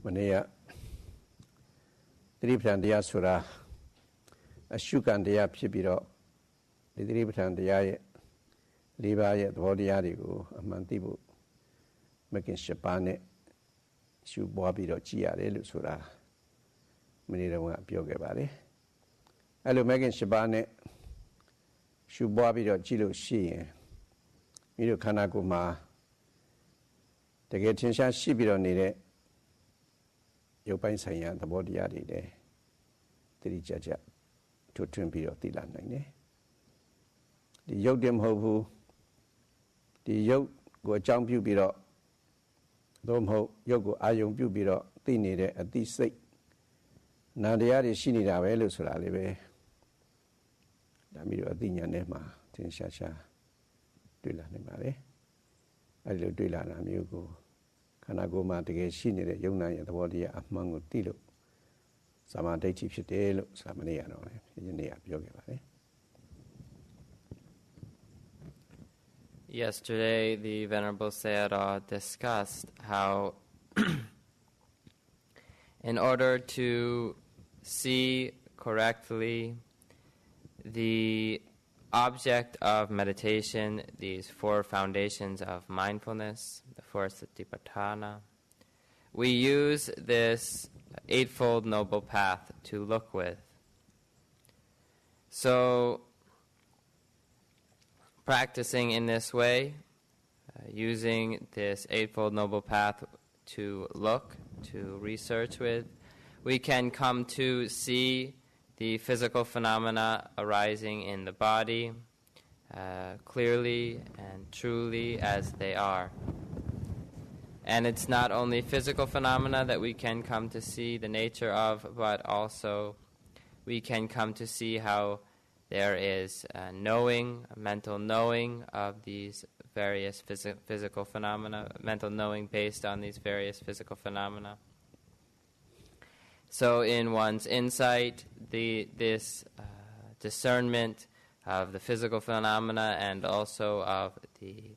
Mania Triptandia Sura a Shukandia Pibiro, the Triptandia Liva yet Vodiadigo, a Mantibu, making Shapane, Shubabiro Chia, Elusura, Manila Piogabari. Allo making Shabane, Shubabiro Chilo Shi, Mido Kanaguma, the getting Shibiro Nide. Yopain Saya, the body yadi de Trijaja to Trimpio Tilan. The Yodium Hobu, the Yog go jump biro, Domho, Yogo Ayum biro, Tinide at this sake. Now the Yadi Shinida Velusralive, Damido Adina Nema, Tinshasha, Dula Nemare. I do Dula Namugo. Kanagoma to get seen at Yona the body among Tilo. Sama de chief tale, Samania, Yoga. Yesterday, the Venerable Sayadaw discussed how, in order to see correctly the object of meditation, these four foundations of mindfulness, the four satipatthana, we use this eightfold noble path to look with. So, practicing in this way, using this eightfold noble path to look, to research with, we can come to see the physical phenomena arising in the body clearly and truly as they are. And it's not only physical phenomena that we can come to see the nature of, but also we can come to see how there is a knowing, a mental knowing of these various physical phenomena, mental knowing based on these various physical phenomena. So in one's insight, this discernment of the physical phenomena and also of the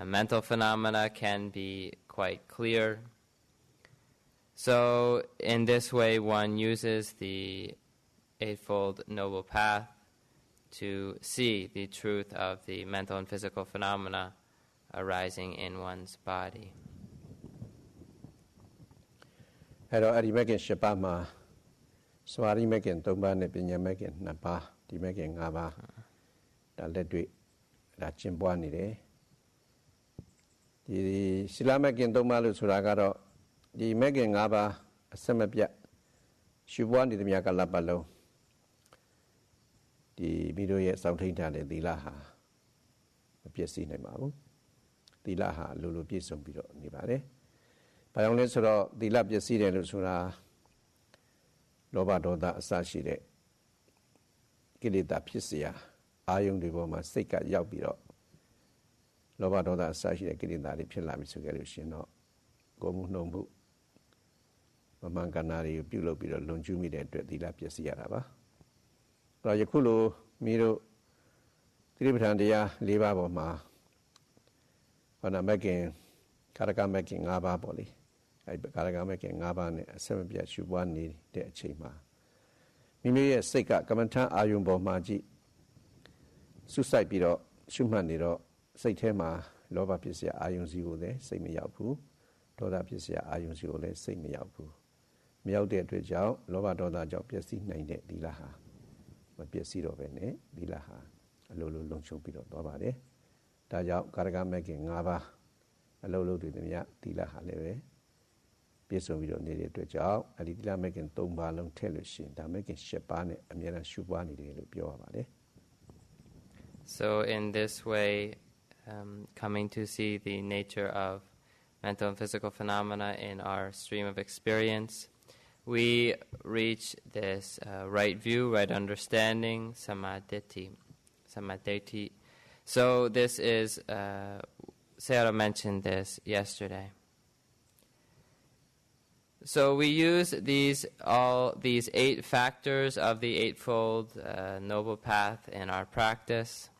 mental phenomena can be quite clear. So in this way, one uses the Eightfold Noble Path to see the truth of the mental and physical phenomena arising in one's body. Hello, Adi Megan Shapama, Swari Megan, Tomba Nepinya Megan, Napa, the Megan Gaba, that led to that Chimbuani. The Silamakin Tomalu Suragaro, the Megan Gaba, a Samapia, she wanted the Miakalapalo, the middle yet something done at the Laha, a Piesi Nemabu, the Laha, Lulu Pisom Biro, Nibare. By only so the lab you see the Sura Lobadoda Sashide Kilita Pisia, Ayung de Boma, Seka Yabiro Lobadoda Sashide Kilita Pilamisugalushino, Gomu Nombu, Mamanganari, Bulo Biro, Lonjumi, the lab you see Araba. Rajaculu, Miro, Tributandia, Libaboma, on a making Karaka making Abba Boli. I Karaka making Abba and 7 years you one need the Chima. Mimi Seka, Kamanta Ayumbo Maji, Suicide Biro, Shumaniro, Saitema, Loba Pisia Ayun Ziole, say me Yapu, Doda Pisia Ayun Ziole, say me Yapu. Miao de Drijao, Loba Doda Job Piasi 9 Dilaha. But Piasiro Vene, Dilaha, a Lulu Loncho Piro Dobade, Dajao, Karaka making Abba. A low to the Mia, Tila Haleve, Piso Video needed to job, a little making Tomba long television, that making Shepane, a Mira Shubani, Pio. So, in this way, coming to see the nature of mental and physical phenomena in our stream of experience, we reach this right view, right understanding, samadhi. So, this is. Sayadaw mentioned this yesterday. So we use these 8 factors of the Eightfold Noble Path in our practice.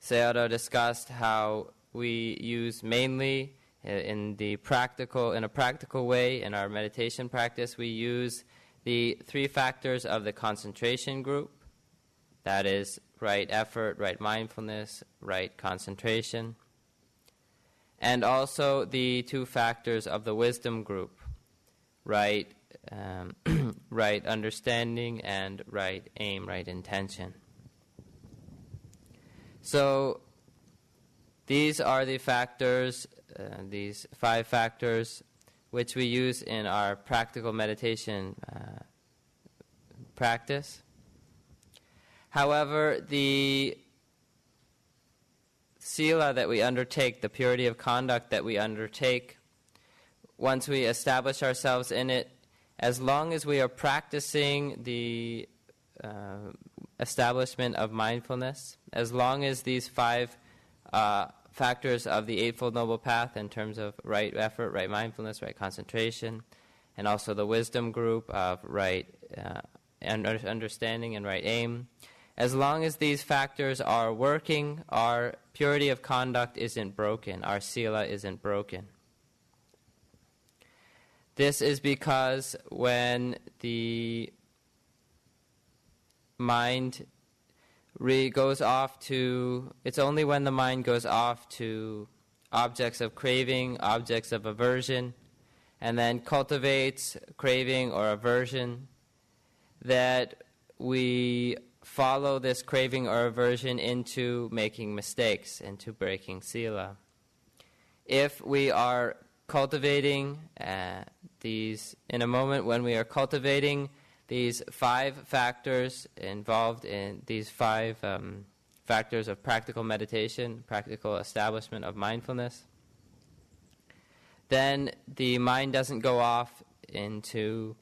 Sayadaw discussed how we use mainly In a practical way, in our meditation practice, we use the 3 factors of the concentration group. That is right effort, right mindfulness, right concentration. And also the 2 factors of the wisdom group, right understanding and right aim, right intention. So these are the factors, these 5 factors, which we use in our practical meditation practice. However, the sila that we undertake, the purity of conduct that we undertake, once we establish ourselves in it, as long as we are practicing the establishment of mindfulness, as long as these 5 factors of the Eightfold Noble Path in terms of right effort, right mindfulness, right concentration, and also the wisdom group of right understanding and right aim, as long as these factors are working, our purity of conduct isn't broken, our sila isn't broken. This is because when the mind goes off to, it's only when the mind goes off to objects of craving, objects of aversion, and then cultivates craving or aversion, that we follow this craving or aversion into making mistakes, into breaking sila. If we are cultivating these, in a moment when we are cultivating these 5 factors involved in these 5 factors of practical meditation, practical establishment of mindfulness, then the mind doesn't go off into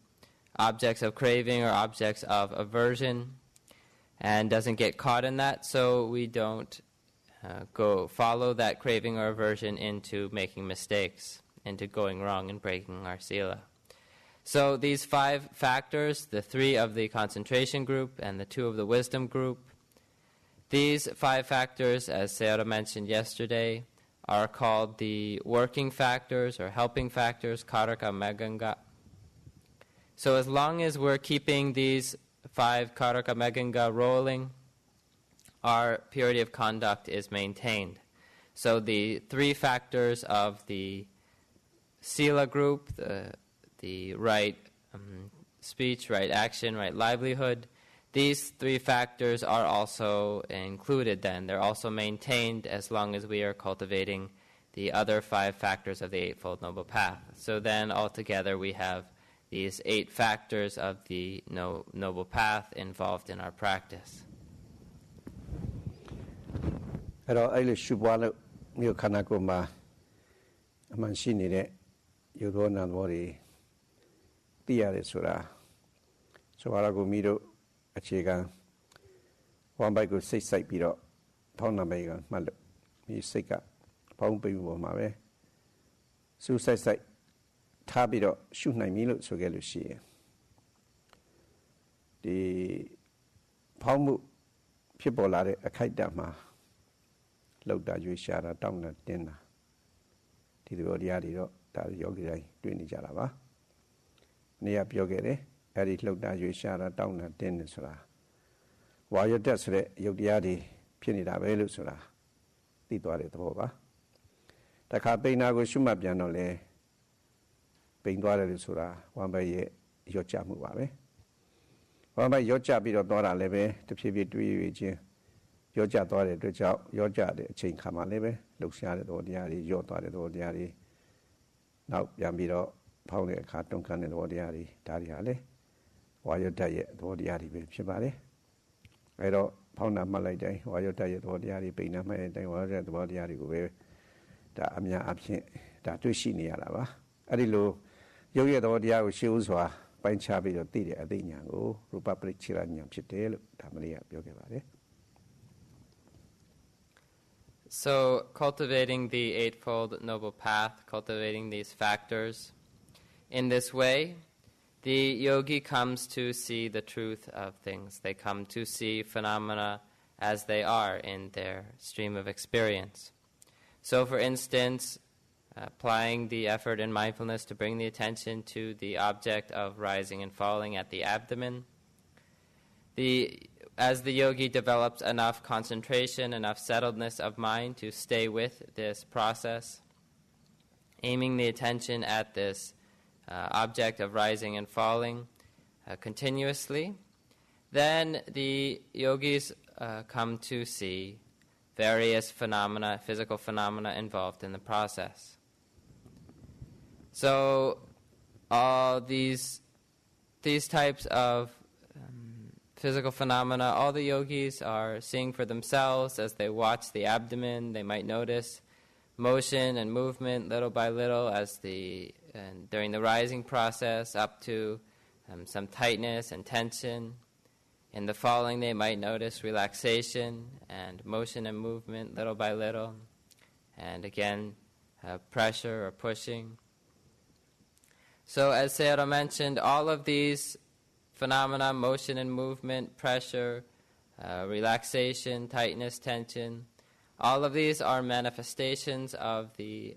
objects of craving or objects of aversion and doesn't get caught in that, so we don't go follow that craving or aversion into making mistakes, into going wrong and breaking our sila. So these 5 factors, the 3 of the concentration group and the 2 of the wisdom group, these 5 factors, as Sayadaw mentioned yesterday, are called the working factors or helping factors, karaka meganga. So as long as we're keeping these 5 karaka meganga rolling, our purity of conduct is maintained. So the 3 factors of the sila group, the right speech, right action, right livelihood, these 3 factors are also included then. They're also maintained as long as we are cultivating the other 5 factors of the Eightfold Noble Path. So then altogether we have these 8 factors of the Noble Path involved in our practice. အဲ့တော့အဲ့လိုရှုပွားလို့မြို့ခန္ဓာကိုယ်မှာအမှန်ရှိနေတဲ့ရုပ်သောနာမ်ဘောတွေသိရတယ်ဆိုတာဆိုတော့ကိုမိတို့အခြေခံဝမ်းပိုက်ကိုစိတ်ဆိုင်ပြီးတော့ဖောင်းနာမိတ်ကမှတ်လို့ဒီစိတ်ကဖောင်းပိန်ပေါ်မှာပဲစူးစိုက်စိုက်ထားပြီးတော့ရှုနိုင်ပြီလို့ဆိုခဲ့လို့ရှိရင်ဒီဖောင်းမှုဖြစ်ပေါ်လာတဲ့အခိုက်အတန့်မှာလောက်တာရွေးရှာတာတောင်းတာတင်းတာဒီလိုတရားတွေတော့ဒါယောဂီတိုင်းတွေ့နေကြတာပါ။နေ့ကပြောခဲ့တယ်အဲ့ဒီလှုပ်တာရွေးရှာတာတောင်းတာတင်းတယ်ဆိုတာဝါရတက်ဆိုတဲ့ယုတ်တရားတွေဖြစ်နေတာပဲလို့ဆိုတာသိသွားတဲ့သဘောပါ။တခါပိန်နာကိုရှုမှတ်ပြန်တော့လေပိန်သွားတယ်လို့ဆိုတာဝမ်းဘက်ရဲ့ရော့ကျမှုပါပဲ။ဝမ်းဘက်ရော့ကျပြီးတော့သွားတာလည်းပဲတဖြည်းဖြည်းတွေးရချင်းရောကြသွားတဲ့အတွက်ကြောင့်ရောကြတဲ့အချိန်ခါမှာလည်းပဲလှုပ်ရှားတဲ့သဘောတရားတွေရောသွားတဲ့သဘောတရားတွေနောက်ပြန်ပြီးတော့ဖောင်းတဲ့အခါတွန်းကန်တဲ့သဘောတရားတွေဒါတွေဟာလေဝါယတရဲ့သဘောတရားတွေပဲဖြစ်ပါတယ်အဲတော့ဖောင်းတာမှတ်လိုက်တိုင်းဝါယတရဲ့သဘောတရားတွေပိန်နာမှတ်တဲ့တိုင်းဝါယတရဲ့သဘောတရားတွေကိုပဲဒါအများအပြည့်ဒါတွေ့ရှိနေရတာပါအဲ့ဒီလိုရုပ်ရဲ့သဘောတရားကိုရှင်းဥစွာပိုင်းခြားပြီးတော့သိတဲ့အသိဉာဏ်ကိုရူပပရိစ္ဆေဒဉာဏ်ဖြစ်တယ်လို့ဒါမလေးကပြောခဲ့ပါတယ်So cultivating the Eightfold Noble Path, cultivating these factors, in this way, the yogi comes to see the truth of things. They come to see phenomena as they are in their stream of experience. So for instance, applying the effort in mindfulness to bring the attention to the object of rising and falling at the abdomen. As the yogi develops enough concentration, enough settledness of mind to stay with this process, aiming the attention at this object of rising and falling continuously, then the yogis come to see various phenomena, physical phenomena involved in the process. So all these types of physical phenomena, all the yogis are seeing for themselves as they watch the abdomen. They might notice motion and movement little by little during the rising process, up to some tightness and tension. In the falling, they might notice relaxation and motion and movement little by little, and again pressure or pushing. So as Sayadaw mentioned, all of these phenomena, motion and movement, pressure, relaxation, tightness, tension, all of these are manifestations of the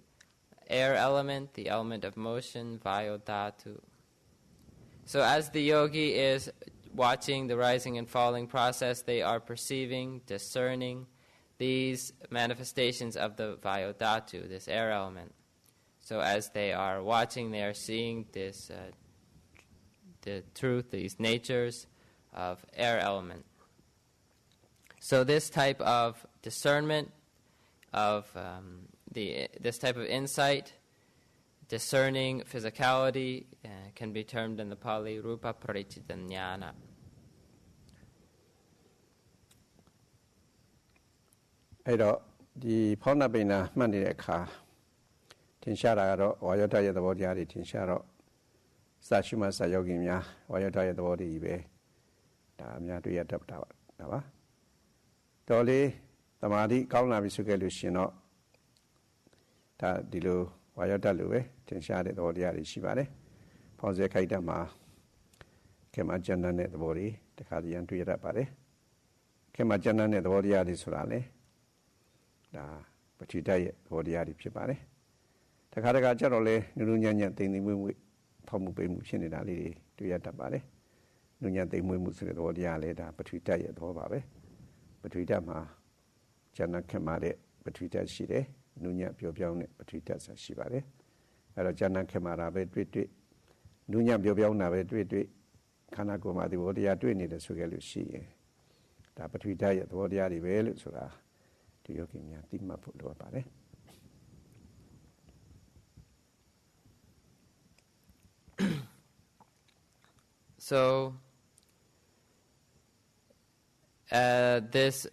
air element, the element of motion, Vayodhatu. So as the yogi is watching the rising and falling process, they are perceiving, discerning these manifestations of the Vayodhatu, this air element. So as they are watching, they are seeing this, the truth, these natures of air element. So this type of discernment, of this type of insight, discerning physicality, can be termed in the Pali Rupa Paricita Jnana. Edo di Pona Bina Mandika Tinshara Wayota the Bodiari Tinsharo Sachuma Sayogimia Wayota the Body Ibe Damia to Yatap Dava Dolly Tamadi Kauna Visukelushino Ta Dilu Wayota Lue Tinshare the Bodiari Shibare Ponze Kaidama Kemajana net the body the Kadian to Yatapare Kemajana net the Bodiari Surale but you die or the Adi Pipare. The Karaga generally, Nunya thing we Pomu Mushinali to Yatabare. Nunya thing we must or the Aleda, but we die at Hobabe. But we dama Jana Kamade, but we tell Shide, Nunya Biobione, but we tell Shibare. Jana Kamara, Nunya Biobiona, Kanagoma, the Vodia doing it as we get to see. But we die at Vodia, the Velusura. So this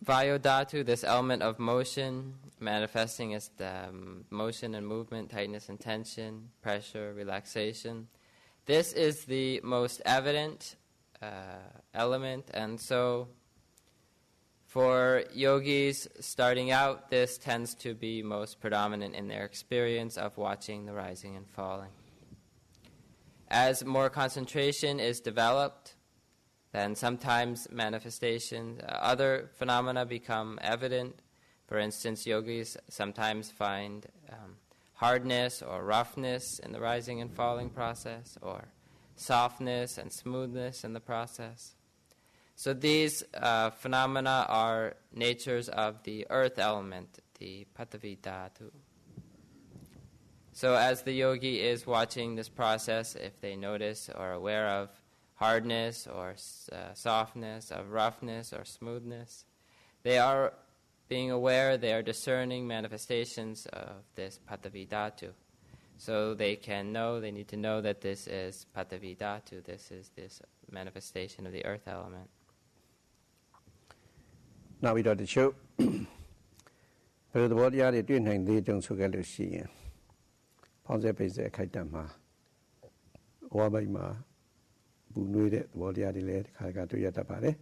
Vayodhatu, this element of motion, manifesting as the motion and movement, tightness and tension, pressure, relaxation, this is the most evident element, and so for yogis starting out, this tends to be most predominant in their experience of watching the rising and falling. As more concentration is developed, then sometimes manifestations, other phenomena become evident. For instance, yogis sometimes find hardness or roughness in the rising and falling process, or softness and smoothness in the process. So these phenomena are natures of the earth element, the Patavi Dhatu. So as the yogi is watching this process, if they notice or are aware of hardness or softness, of roughness or smoothness, they are being aware, they are discerning manifestations of this Patavi Dhatu. So they need to know that this is Patavi Dhatu, this is this manifestation of the earth element. Now we do the show. But the body are doing the don't so get to see. Ponze pays a kaitama. Wabaima Bunuide, the body are delayed, Karaga to Yatapare.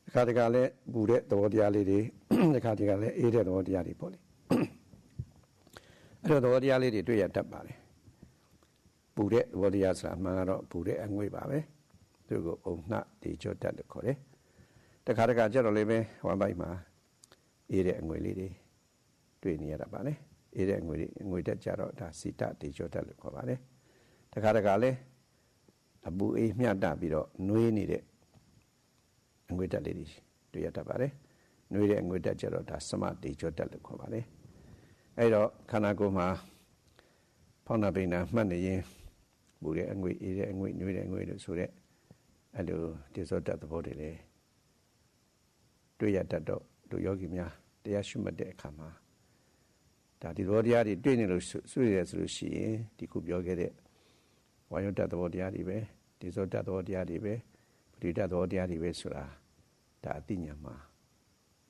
The Karagale, Bude, the body are lady, the Karagale, ate the body are poly. I don't know what the lady to Yatapare. Bude, the body are Maro, Bude, and Webabe. To go on not the Jota the Core. The Karaga generally one by ma, eat it and we lady, doing the other အေးတဲ့ငွေတက်ကြတော့ဒါစိတတေဇောတက်လို့ခေါ်ပါတယ်တခါတခါလဲအပူအေးမျှတပြီးတော့နှွေးနေတဲ့အငွေတက်လေးတွေတွေ့ရတတ်ပါတယ်နှွေးတဲ့အငွေတက်ကြတော့ဒါသမတေဇောတက်လို့ခေါ်ပါတယ်အဲ့တော့ခန္ဓာကိုယ်မှာဖောင်းနာပိန်နာမှတ်နေရင်ပူတဲ့အငွေအေးတဲ့အငွေနှွေးတဲ့အငွေလို့ဆိုတဲ့အဲ့လိုတေဇောတက်သဘောတွေလေတွေ့ရတတ်တော့တို့ယောဂီများတရားရှုမှတ်တဲ့အခါမှာဒါဒီသဘောတရားတွေတွေ့နေလို့ဆွေးရဆိုလို့ရှိရင်ဒီခုပြောခဲ့တဲ့ဝါယောတတ်သဘောတရားတွေပဲတေဇောတတ်သဘောတရားတွေပဲပရိတတ်သဘောတရားတွေပဲဆိုတာဒါအသိဉာဏ်မှာ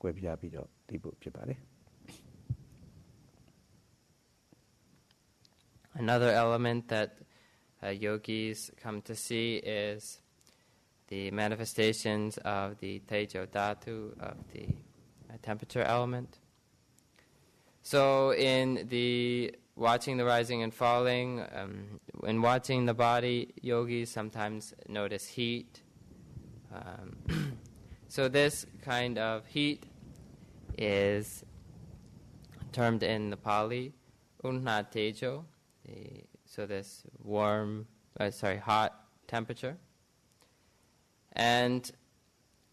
ကွဲပြားပြီးတော့သိဖို့ဖြစ်ပါတယ် Another element that yogis come to see is the manifestations of the Tejo Dhatu, of the temperature element. So in the watching the rising and falling, in watching the body, yogis sometimes notice heat. So this kind of heat is termed in the Pali, Unha Tejo. So this hot temperature. And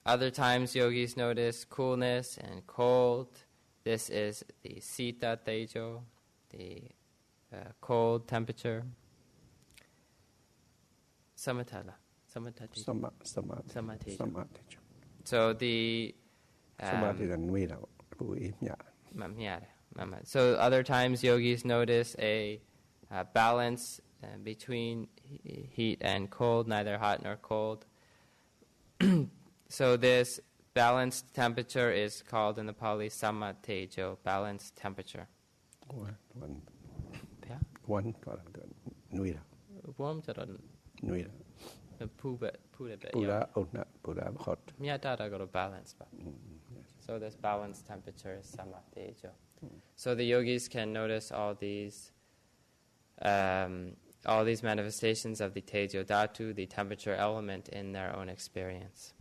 other times yogis notice coolness and cold. This is the Sita Tejo, the cold temperature. Samatala. So the so other times yogis notice a balance between heat and cold, neither hot nor cold. So this balanced temperature is called in the Pali Samatejo, balanced temperature. Warm hot. So this balanced temperature is Samatejo. So the yogis can notice all these manifestations of the Tejo Dhatu, the temperature element, in their own experience.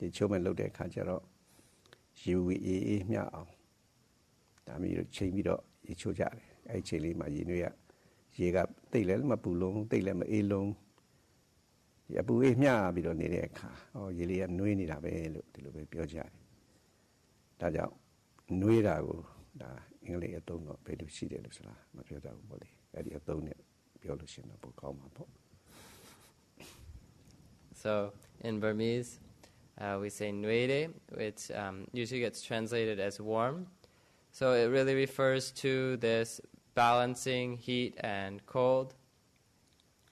The children looked at Kajaro, you meow. Damn, chain it up, it's your jar. Actually, my junior, ye got they let my pulong, they let my a long. Yabu meow, we don't need a car, or ye lay a nuini a look to look at your jar. Taja, nuirago, da English a tongue of Peduci de Lucilla, my brother body, at your tongue, Biolution of Pocoma. So, in Burmese, we say nuere, which usually gets translated as warm. So it really refers to this balancing heat and cold.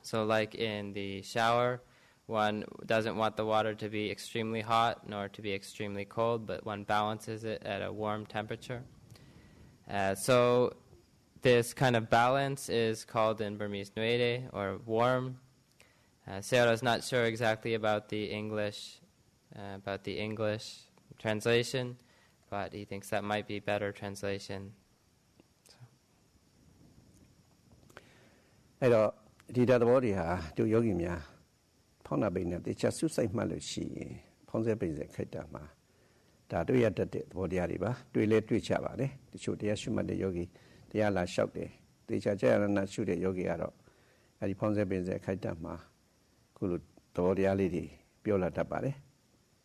So like in the shower, one doesn't want the water to be extremely hot nor to be extremely cold, but one balances it at a warm temperature. So this kind of balance is called in Burmese nuere, or warm. Sayadaw is not sure exactly about the English translation, but he thinks that might be better translation. So. The body do yogi mia, Pona Bina, the Chasusai Malushi, Ponza Benza Ketama. That we had the body arriba, do let to each other, the shoot the Ashuma the yogi, the Allah shout the Chaja not shoot the yogi arrow, and the Ponza Benza Ketama, could the body already, Biola Tabare,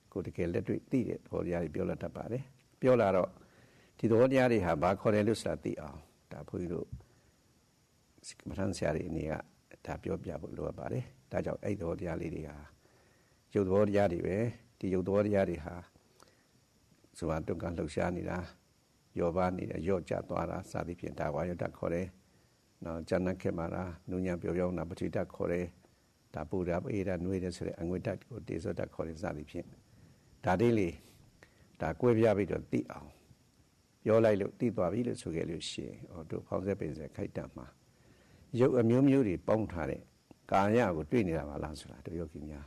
could get electric tea, body Biola Tabare, Biola, the body have back Corelus at the Tapu Matansiari near. Tapio Biabu about it. That's how 8 or the Alidia. You do the Yadi, the Yodo Yadiha. So I took on Lucianida, Giovanni, Yojatuara, Sadipian Tawayo da Core, now Jana Kemara, Nunya Biona, Batita Core, Tapu up 8 and wait and with that good days of that Core Sadipian. Tadili, Taquaviabi to the owl. Your like Tipa Villas to get you she or to Ponzepins a Kaitama. You a muti, bone tare, Gaya would dream it of a lansula to Yokinia.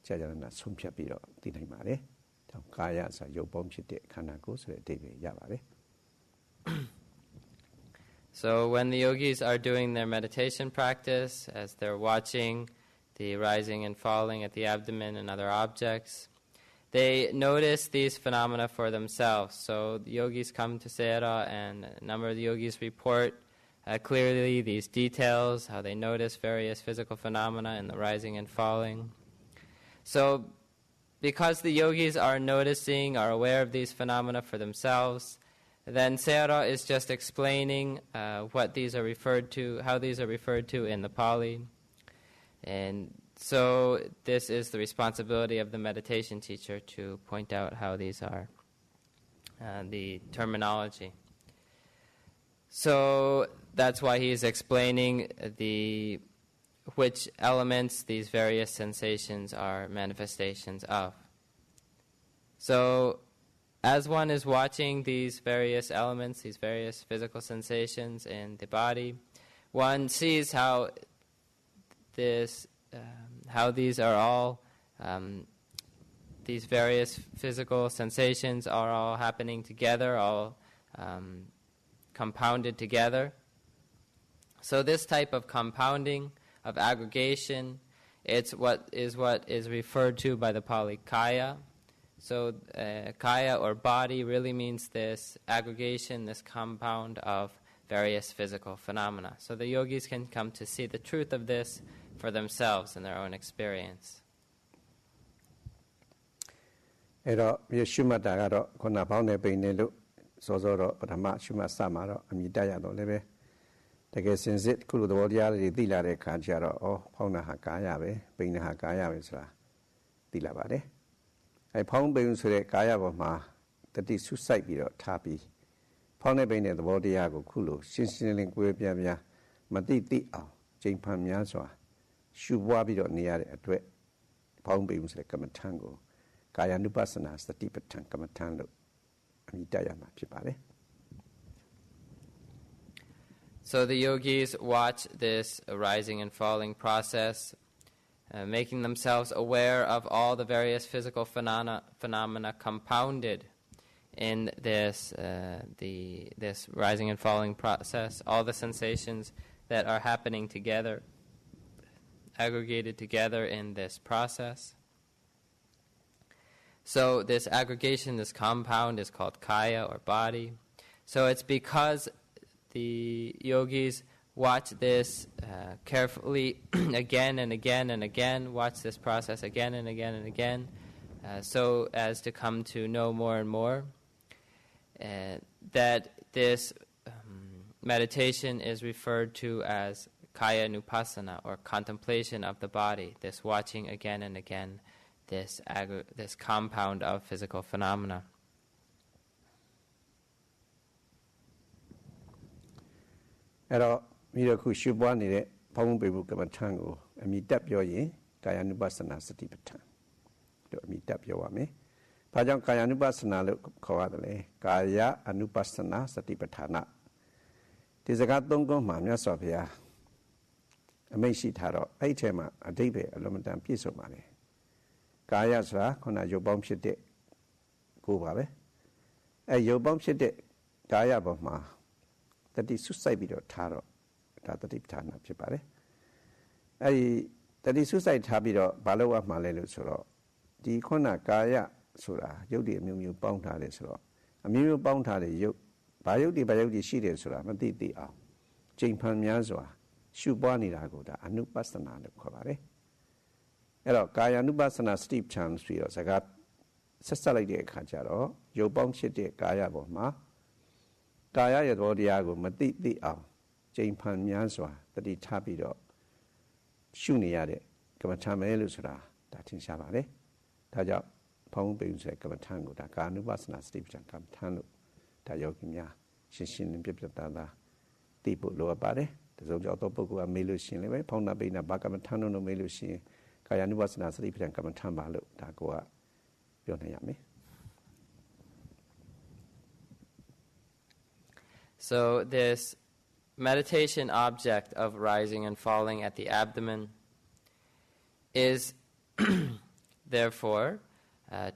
ကြာကြာနာဆုံးဖြတ်ပြီးတော့သိနိုင်ပါတယ်။ဒါကာယဆိုရုပ်ပေါင်းဖြစ်တဲ့ခန္ဓာကိုယ်ဆိုတဲ့အဓိပ္ပာယ်ရပါတယ် So when the yogis are doing their meditation practice, as they're watching the rising and falling at the abdomen and other objects, they notice these phenomena for themselves. So the yogis come to Sayadaw, and a number of the yogis report clearly these details, how they notice various physical phenomena in the rising and falling. So because the yogis are noticing, are aware of these phenomena for themselves, then Sayadaw is just explaining what these are referred to, how these are referred to in the Pali. And so this is the responsibility of the meditation teacher to point out how these are, the terminology. So that's why he is explaining which elements these various sensations are manifestations of. So as one is watching these various elements, these various physical sensations in the body, one sees how these are all, these various physical sensations are all happening together, all compounded together. So this type of compounding, of aggregation, it's what is referred to by the Pali kaya. So kaya or body really means this aggregation, this compound of various physical phenomena. So the yogis can come to see the truth of this for themselves in their own experience. အဲ့တော့မြေရှုမှတ်တာကတော့ခုနပေါင်းတဲ့ပိန်နဲ့လို့စောစောတော့ပထမရှုမှတ်စမှာတော့အမြင်တက်ရတော့လည်းပဲတကယ်စင်စစ်ခုလိုသဘောတရားတွေသိလာတဲ့ခါကျတော့ဖောင်းတာဟာကာယပဲပိန်တာဟာကာယပဲဆိုတာသိလာပါတယ်အဲဖောင်းပိန်ဆိုတဲ့ကာယပေါ်မှာတတိဆုစိုက်ပြီးတော့ထားပြီးဖောင်းတဲ့ပိန်တဲ့သဘောတရားကိုခုလိုရှင်းရှင်းလင်းကွဲပြားပြားမသိအောင်ချိန်ဖန်များစွာရှုပွားပြီးတော့နေရတဲ့အတွက်ဖောင်းပိန်ဆိုတဲ့ကမ္မထံကိုကာယ ानु ပဿနာစတိပဋ္ဌာန်ကမ္မထံလို့အမိတရမှာဖြစ်ပါတယ် So the yogis watch this rising and falling process, making themselves aware of all the various physical phenomena compounded in this rising and falling process, all the sensations that are happening together, aggregated together in this process. So this aggregation, this compound is called kaya or body. So it's because the yogis watch this carefully again and again and again, watch this process again and again and again, so as to come to know more and more that this meditation is referred to as kaya nupassana, or contemplation of the body, this watching again and again, this compound of physical phenomena. အဲ့တော့မိတို့ခုရှုပွားနေတဲ့ဖောင်းပိန်မှုကမ္မထံကိုအမိတက်ပြောရင်ကာယ ानु ပဿနာစတိပဋ္ဌာန်တို့အမိတက်ပြောပါမယ်။ဘာကြောင့်ကာယ ानु ပဿနာလို့ခေါ်ရတယ်လဲ။ကာယ ानु ပဿနာစတိပဋ္ဌာနဒီစကားသုံးခုမှာမြတ်စွာဘုရားအမိန့်ရှိထားတော့အဲ့ထဲမှာအဓိပ္ပာယ်အလုံးမတန်ပြည့်စုံပါလေ။ကာယဆိုတာခုနရုပ်ပေါင်းဖြစ်တဲ့ကိုယ်ပါပဲ။အဲ့ရုပ်ပေါင်းဖြစ်တဲ့ကာယပေါ်မှာတတိဆုစိုက်ပြီးတော့ထားတော့ဒါတတိပဋ္ဌာန်ဖြစ်ပါတယ်အဲ့ဒီတတိဆုစိုက်ထားပြီးတော့ဘာလို့အမှလဲလို့ဆိုတော့ဒီခုနကာယဆိုတာရုပ်တွေအမျိုးမျိုးပေါင်းထားတယ်ဆိုတော့အမျိုးမျိုးပေါင်းထားတဲ့ရုပ်ဘာရုပ်တွေရှိတယ်ဆိုတာမသိအောင်ချိန်ဖန်များစွာရှုပွားနေတာကိုဒါအနုပဿနာလို့ခေါ်ပါတယ်အဲ့တော့ကာယ ानु ပဿနာစတိပဋ္ဌာန်ဆိုတော့စကားဆက်ဆက်လိုက်တဲ့အခါကျတော့ရုပ်ပေါင်းဖြစ်တဲ့ကာယပေါ်မှာကာယရဲ့သဘောတရားကိုမသိအောင်ချိန်ဖန်များစွာတတိထားပြီးတော့ရှုနေရတဲ့ကမ္မထံပဲလို့ဆိုတာဒါထင်ရှားပါလေဒါကြောင့်ဖောင်းပိန်ဆိုတဲ့ကမ္မထံကိုဒါကာ ानु ပဿနာစတိပဋ္ဌာန်ကမ္မထံလို့ဒါယောဂီများရှင်းရှင်းလင်းပြပြသားသားသိဖို့လိုအပ်ပါတယ်ဒီစုံကြောင့်တော့ပုဂ္ဂိုလ်ကမေးလို့ရှင်းလေပဲဖောင်းနာပိန်နာဘာကမ္မထံလို့မေးလို့ရှင်းကာယ ानु ပဿနာစတိပဋ္ဌာန်ကမ္မထံပါလို့ဒါကိုကပြောနိုင်ရမယ် So this meditation object of rising and falling at the abdomen is therefore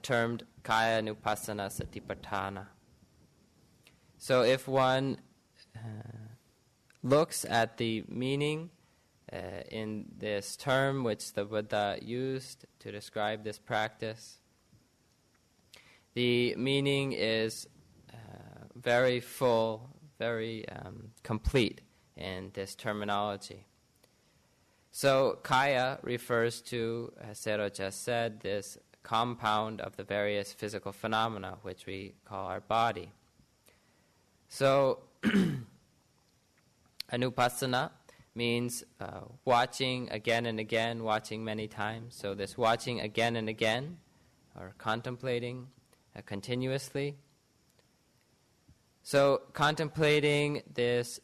termed Kaya Nupassana Satipatthana. So if one looks at the meaning in this term which the Buddha used to describe this practice, the meaning is very full, very complete in this terminology. So Kaya refers to, as Sayadaw just said, this compound of the various physical phenomena which we call our body. So Anupassana means watching again and again, watching many times. So this watching again and again, or contemplating continuously. So contemplating this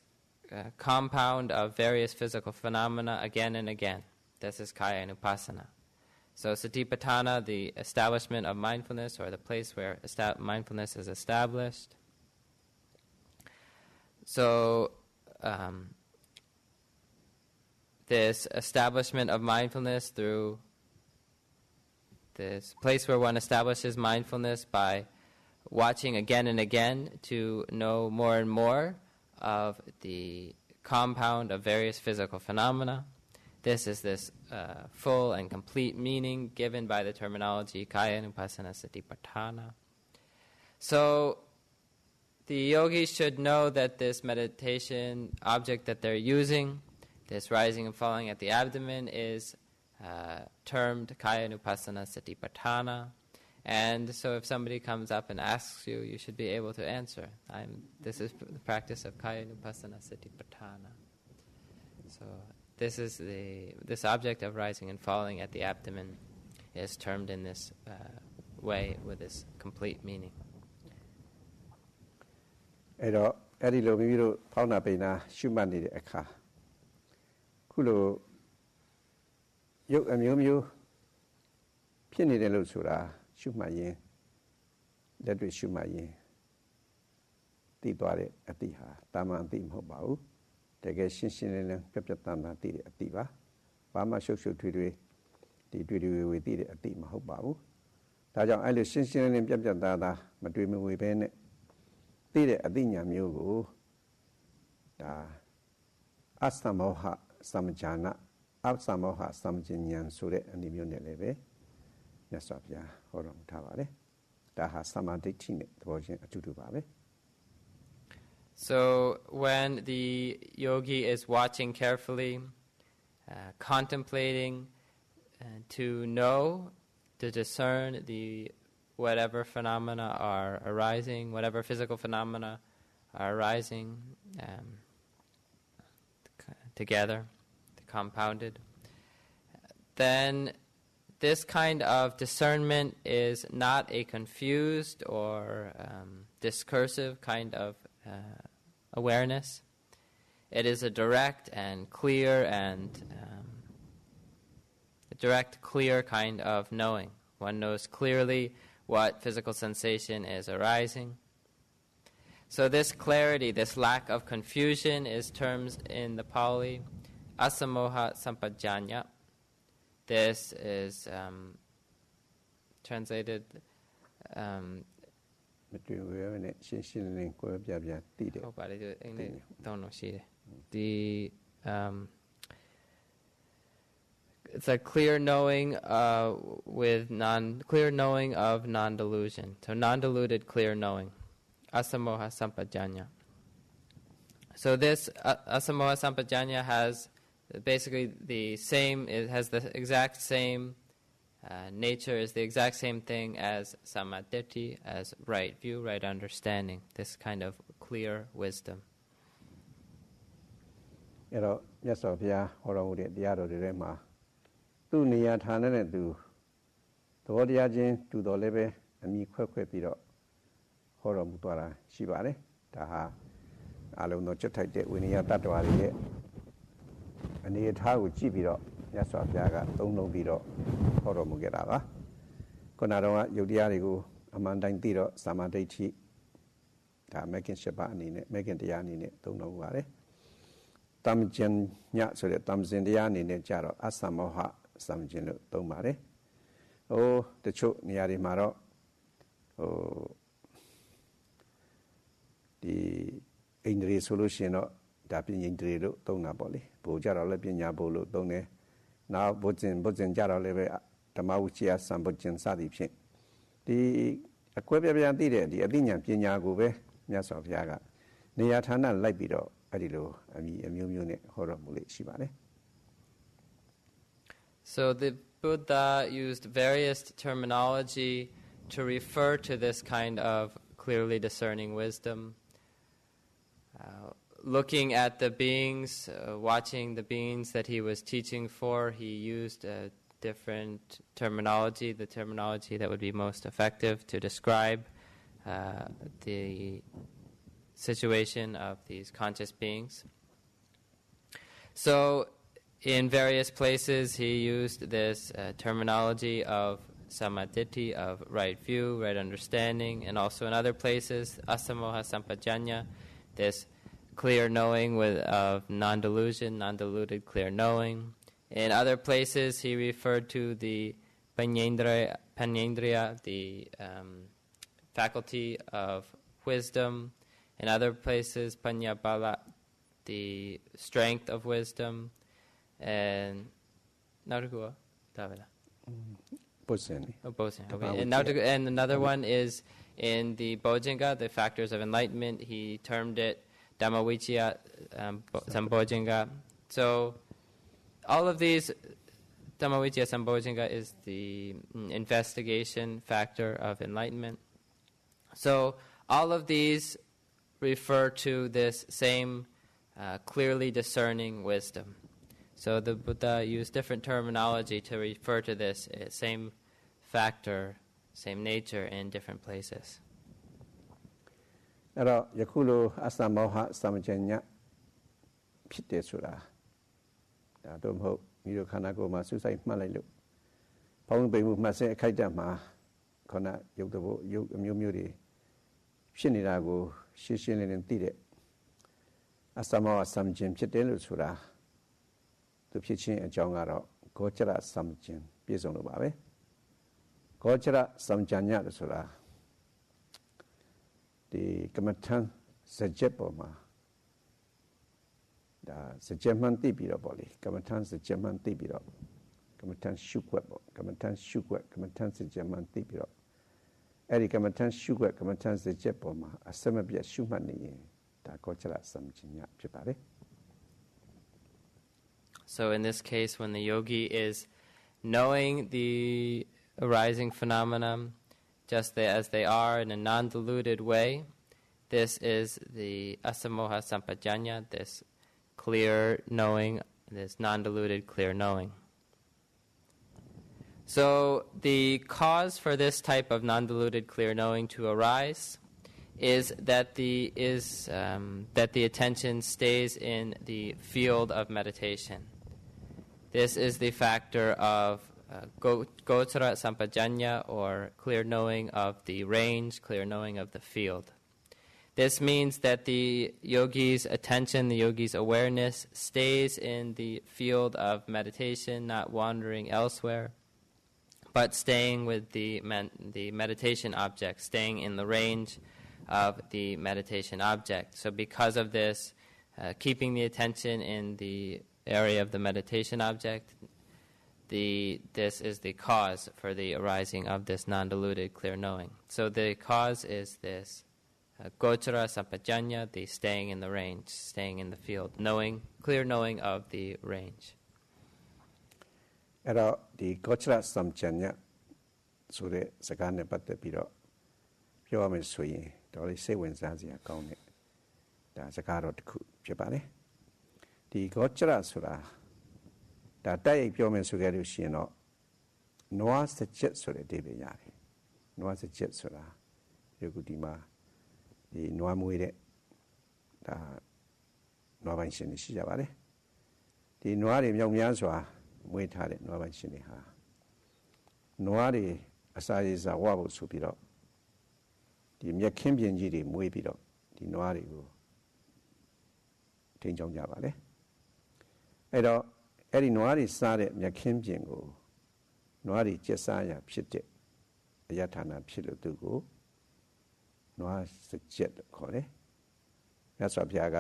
compound of various physical phenomena again and again. This is Kaya Anupassana. So Satipatthana, the establishment of mindfulness, or the place where mindfulness is established. So this establishment of mindfulness through this place where one establishes mindfulness by watching again and again to know more and more of the compound of various physical phenomena. This is this full and complete meaning given by the terminology Kaya Anupassana Satipatthana. So the yogis should know that this meditation object that they're using, this rising and falling at the abdomen, is termed Kaya Anupassana Satipatthana. And so if somebody comes up and asks you, you should be able to answer. This is the practice of Kaya Anupassana Satipatthana. So this object of rising and falling at the abdomen is termed in this way with this complete meaning. အဲ့တော့အဲ့ဒီလိုမိမိတို့ဖောင်းနာပိန်နာရှုမှတ်နေတဲ့အခါခုလိုရုပ်အမျိုးမျိုးဖြစ်နေတယ်လို့ဆိုတာရှုမှတ်ရင်လက်တွေ့ရှုမှတ်ရင်သိသွားတဲ့အတိဟာတာမန်အတိမဟုတ်ပါဘူးတကယ်ရှင်းရှင်းလင်းလင်းပြတ်ပြတ်သားသားသိတဲ့အတိပါဘာမှရှုပ်ရှုပ်ထွေးထွေးဒီတွေ့တွေ့ဝေသိတဲ့အတိမဟုတ်ပါဘူးဒါကြောင့်အဲ့လိုရှင်းရှင်းလင်းလင်းပြတ်ပြတ်သားသားမတွေ့မဝေပဲနဲ့သိတဲ့အတိညာမျိုးကိုဒါအသမောဟသမဉာဏအသမောဟသမဉာဏ်ဆိုတဲ့အနည်းမျိုးနဲ့လည်းပဲမြတ်စွာဘုရားဟောတော်မူထားပါတယ်ဒါဟာသမာဓိဋ္ဌိနဲ့သဘောချင်းအတူတူပါပဲ So when the yogi is watching carefully, contemplating, to know, to discern the whatever phenomena are arising, whatever physical phenomena are arising together, compounded, then this kind of discernment is not a confused or discursive kind of awareness. It is a direct and clear and clear kind of knowing. One knows clearly what physical sensation is arising. So this clarity, this lack of confusion is termed in the Pali asamoha sampajanya. This is translated it's a clear knowing clear knowing of non-delusion. So non-deluded clear knowing. Asamoha sampajanya. So this asamoha sampajanya has basically the same, it has the exact same nature, is the exact same thing as samadhi, as right view, right understanding, this kind of clear wisdom. အဲ့တော့မြတ်စွာဘုရားဟောတော်မူတဲ့တရားတော်တွေထဲမှာသူ့နေရာဌာနနဲ့သူသဘောတရားချင်းတူတော်လည်းပဲအမိခွဲခွဲပြီးတော့ဟောတော်မူသွားတာရှိပါတယ်ဒါဟာအလုံးစုံချက်ထိုက်တဲ့ဝိနည်းတတ္တဝါတွေရဲ့အနေအထားကိုကြည့်ပြီးတော့မြတ်စွာဘုရားကသုံးလုံးပြီးတော့ဟောတော်မူခဲ့တာပါခုနကတော့ယုတ်တရားတွေကိုအမှန်တိုင်းသိတော့သမာဓိဋ္ဌိဒါမဂ်ကင်7ပါးအနေနဲ့မဂ်ကင်တရားအနေနဲ့သုံးလုံးပါတယ်တမ္ကျင်ညဆိုတဲ့တမ္ဇင်တရားအနေနဲ့ကြတော့အသမောဟသမ္ကျင်လို့သုံးပါတယ် တချို့နေရာတွေမှာတော့ဒီအိန္ဒြေဆိုလို့ရှိရင်တော့ဒါပညာဣန္ဒြေလို့သုံးတာပေါ့လေဘိုလ်ကြတော့လည်းပညာဘိုလ်လို့သုံးတယ်နောက်ဘုဇင်ကြတော့လည်းပဲဓမ္မဝိချယစံဘုဇင်စသည်ဖြင့်ဒီအကွဲပြားသိတဲ့ဒီအသိဉာဏ်ပညာကိုပဲမြတ်စွာဘုရားကနေရာဌာနလိုက်ပြီးတော့အဲ့ဒီလိုအမျိုးမျိုးနဲ့ဟောတော်မူလေးရှိပါတယ် So the Buddha used various terminology to refer to this kind of clearly discerning wisdom. Looking at the beings, watching the beings that he was teaching for, he used a different terminology, the terminology that would be most effective to describe the situation of these conscious beings. So in various places he used this terminology of samaditi, of right view, right understanding, and also in other places, asamoha sampajanya, this clear knowing of non-delusion, non-deluded clear knowing. In other places he referred to the panyendriya, the faculty of wisdom. In other places, panyabala, the strength of wisdom. And and another one is in the Bojjhanga, the factors of enlightenment. He termed it Dhammavichya Sambojjhanga. So all of these, Dhammavichya Sambojjhanga is the investigation factor of enlightenment. So all of these refer to this same clearly discerning wisdom. So the Buddha used different terminology to refer to this same factor, same nature in different places. အဲ့တော့ယခုလိုအစမောဟစမဉ္ဇညဖြစ်တယ်ဆိုတာဒါတော့မဟုတ်မိတို့ခန္ဓာကိုယ်မှာစူးစိုက်မှတ်လိုက်လို့ဘောင်းပိန်မှုမှတ်စေအခိုက်အတန့်မှာခန္ဓာရုပ်တဘုရုပ်အမျိုးမျိုးတွေဖြစ်နေတာကိုရှင်းရှင်းလင်းလင်းသိတဲ့အစမောဟစမဉ္ဇဖြစ်တယ်လို့ဆိုတာသူဖြစ်ခြင်းအကြောင်းကတော့ကောချရစမဉ္ဇပြည့်စုံလို့ပါပဲကောချရစမဉ္ဇညလို့ဆိုတာဒီကမ္မထံစကြက်ပေါ်မှာဒါစကြက်မှန်သိပြီးတော့ပေါ့လေကမ္မထံစကြက်မှန်သိပြီးတော့ကမ္မထံရှုွက်ပေါ့ကမ္မထံရှုွက်ကမ္မထံစကြက်မှန်သိပြီးတော့အဲ့ဒီကမ္မထံရှုွက်ကမ္မထံစကြက်ပေါ်မှာအစမပြတ်ရှုမှတ်နေရင်ဒါကောချရစမဉ္ဇညဖြစ်ပါတယ် So in this case, when the yogi is knowing the arising phenomena just as they are in a non-deluded way, this is the asamoha sampajanya, this clear knowing, this non-deluded clear knowing. So the cause for this type of non-deluded clear knowing to arise is that the attention stays in the field of meditation. This is the factor of Gochara Sampajanya, or clear knowing of the range, clear knowing of the field. This means that the yogi's attention, the yogi's awareness stays in the field of meditation, not wandering elsewhere, but staying with the meditation object, staying in the range of the meditation object. So because of this, keeping the attention in the area of the meditation object, this is the cause for the arising of this non-deluded clear knowing. So the cause is this gochara sampajanya, the staying in the range, staying in the field, knowing, clear knowing of the range. အဲ့တော့ဒီ gochara sampajanya ဆိုတဲ့စကားနဲ့ပတ်သက်ပြီးတော့ပြောရမယ်ဆိုရင်တော်လေးစိတ်ဝင်စားစရာကောင်းတဲ့ဒါစကားတော့တစ်ခုဖြစ်ပါတယ်ဒီ gochara ဆိုတာဒါတိုက်ရိုက်ပြောမယ်ဆိုကြလို့ရှိရင်တော့နွားစကြက်ဆိုတဲ့အဓိပ္ပာယ်ရတယ်နွားစကြက်ဆိုတာဒီကုဒီမှာဒီနွားမွေးတဲ့ဒါနွားပိုင်ရှင်တွေရှိကြပါတယ်ဒီနွားတွေမြောက်များစွာမွေးထားတဲ့နွားပိုင်ရှင်တွေဟာနွားတွေအစာရည်စာဝဖို့ဆိုပြီးတော့ဒီမြက်ခင်းပြင်ကြီးတွေမွေးပြီးတော့ဒီနွားတွေကိုထိန်းချောင်းကြပါလေအဲ့တော့အဲ့ဒီနွားတွေစားတဲ့မြက်ခင်းပြင်ကို နွားတွေကျက်စားရဖြစ်တဲ့အယထာဏဖြစ်လို့သူကိုနွားစကြက်လို့ခေါ်တယ်မြတ်စွာဘုရားက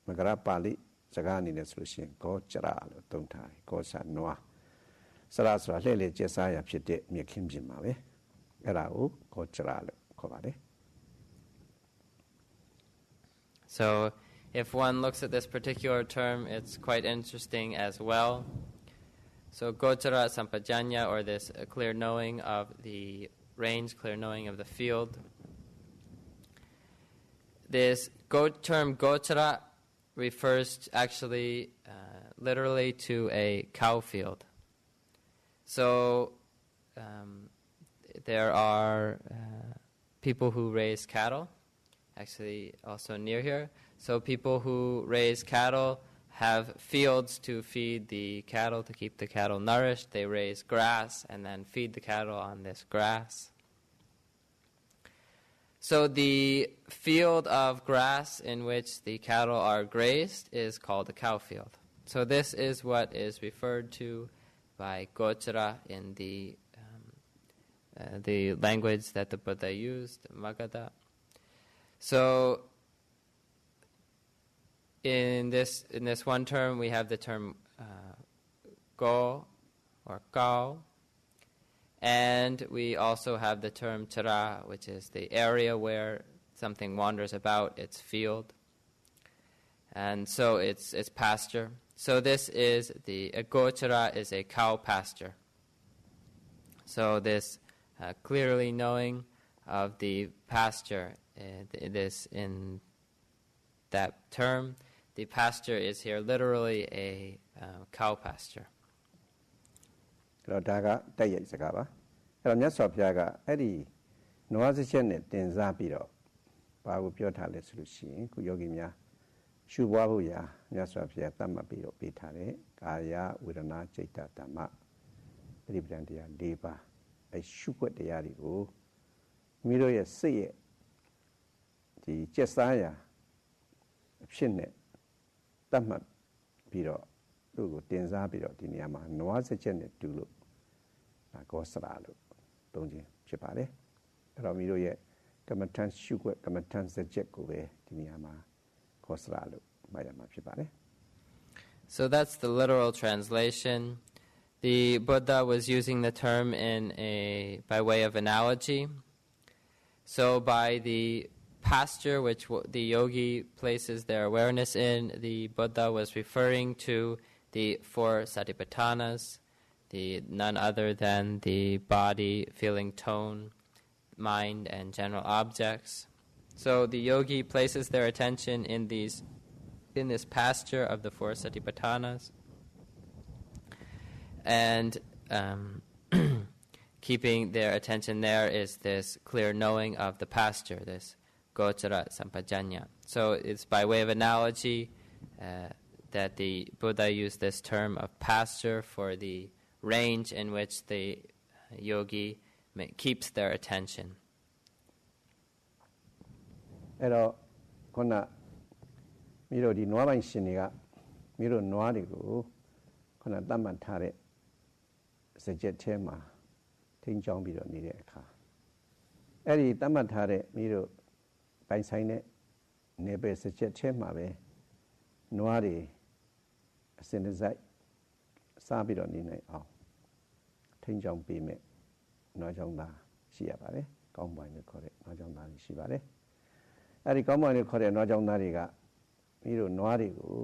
မဂရပါဠိစကားအနေနဲ့ဆိုလို့ရှိရင်ဂောကြရလို့သုံးထားတယ်ဂောစာနွားစရာဆိုတာလှည့်လေကျက်စားရဖြစ်တဲ့မြက်ခင်းပြင်ပါပဲအဲ့ဒါကိုဂောကြရလို့ခေါ်ပါတယ် So if one looks at this particular term, it's quite interesting as well. So gochara sampajanya, or this clear knowing of the range, clear knowing of the field. This term gochara refers actually literally to a cow field. So there are people who raise cattle, actually also near here. So people who raise cattle have fields to feed the cattle, to keep the cattle nourished. They raise grass and then feed the cattle on this grass. So the field of grass in which the cattle are grazed is called a cow field. So this is what is referred to by gochara in the language that the Buddha used, Magadha. So in this one term, we have the term go or kao, and we also have the term chara, which is the area where something wanders about, its field, and so it's pasture. So this is gochara is a cow pasture. So this clearly knowing of the pasture, this in that term. The pasture is here literally a cow pasture. အဲ့တော့ဒါကတိုက်ရိုက်စကားပါအဲ့တော့မြတ်စွာဘုရားကအဲ့ဒီနွားစချက်နဲ့တင်စားပြီးတော့ဘာကိုပြောထားလဲဆိုလို့ရှိရင်ခုယောဂီများရှုပွားဖို့ရာမြတ်စွာဘုရားသတ်မှတ်ပြီးတော့ပေးထားတယ်ကာယဝေဒနာစိတ်ဓမ္မပရိပဒံတရား၄ပါးအဲ့ရှုွက်တရားတွေကိုမိတို့ရဲ့စိတ်ရဲ့ဒီကျက်စားရာအဖြစ်နဲ့တတ်မှတ်ပြီးတော့သူ့ကိုတင်စားပြီးတော့ဒီနေရာမှာနွားစက်ချက်နဲ့တူလို့ဒါကောစရာလို့သုံးခြင်းဖြစ်ပါတယ်အဲ့တော့မိတို့ရဲ့ကမ္မထန်ရှုွက်ကမ္မထန်စက်ချက်ကိုပဲဒီနေရာမှာကောစရာလို့မှတ်ရမှာဖြစ်ပါတယ် So that's the literal translation. The Buddha was using the term by way of analogy. So by the pasture which the yogi places their awareness in, the Buddha was referring to the four satipatthanas, none other than the body, feeling, tone, mind, and general objects. So the yogi places their attention in this pasture of the four satipatthanas, and keeping their attention there is this clear knowing of the pasture, this gochara sampajanya. So it's by way of analogy that the Buddha used this term of pasture for the range in which the yogi keeps their attention. အဲ့တော့ခုနမိတို့ဒီနွားပိုင်ရှင်တွေကမိတို့နွားတွေကိုခုနတတ်မှတ်ထားတဲ့စကြက်ထဲမှာထိန်းချောင်းပြီးတော့နေတဲ့အခါအဲ့ဒီတတ်မှတ်ထားတဲ့မိတို့ပိုင်ဆိုင်တဲ့နေပယ်စကြက်ထဲမှာပဲနွားတွေအစင်တစိုက်စားပြီးတော့နေနိုင်အောင်ထိန်းချောင်းပေးမယ်နွားချောင်းသားရှိရပါတယ်ကောင်းပွားနေခေါ်တဲ့နွားချောင်းသားရှိပါတယ်အဲ့ဒီကောင်းပွားနေခေါ်တဲ့နွားချောင်းသားတွေကမိတို့နွားတွေကို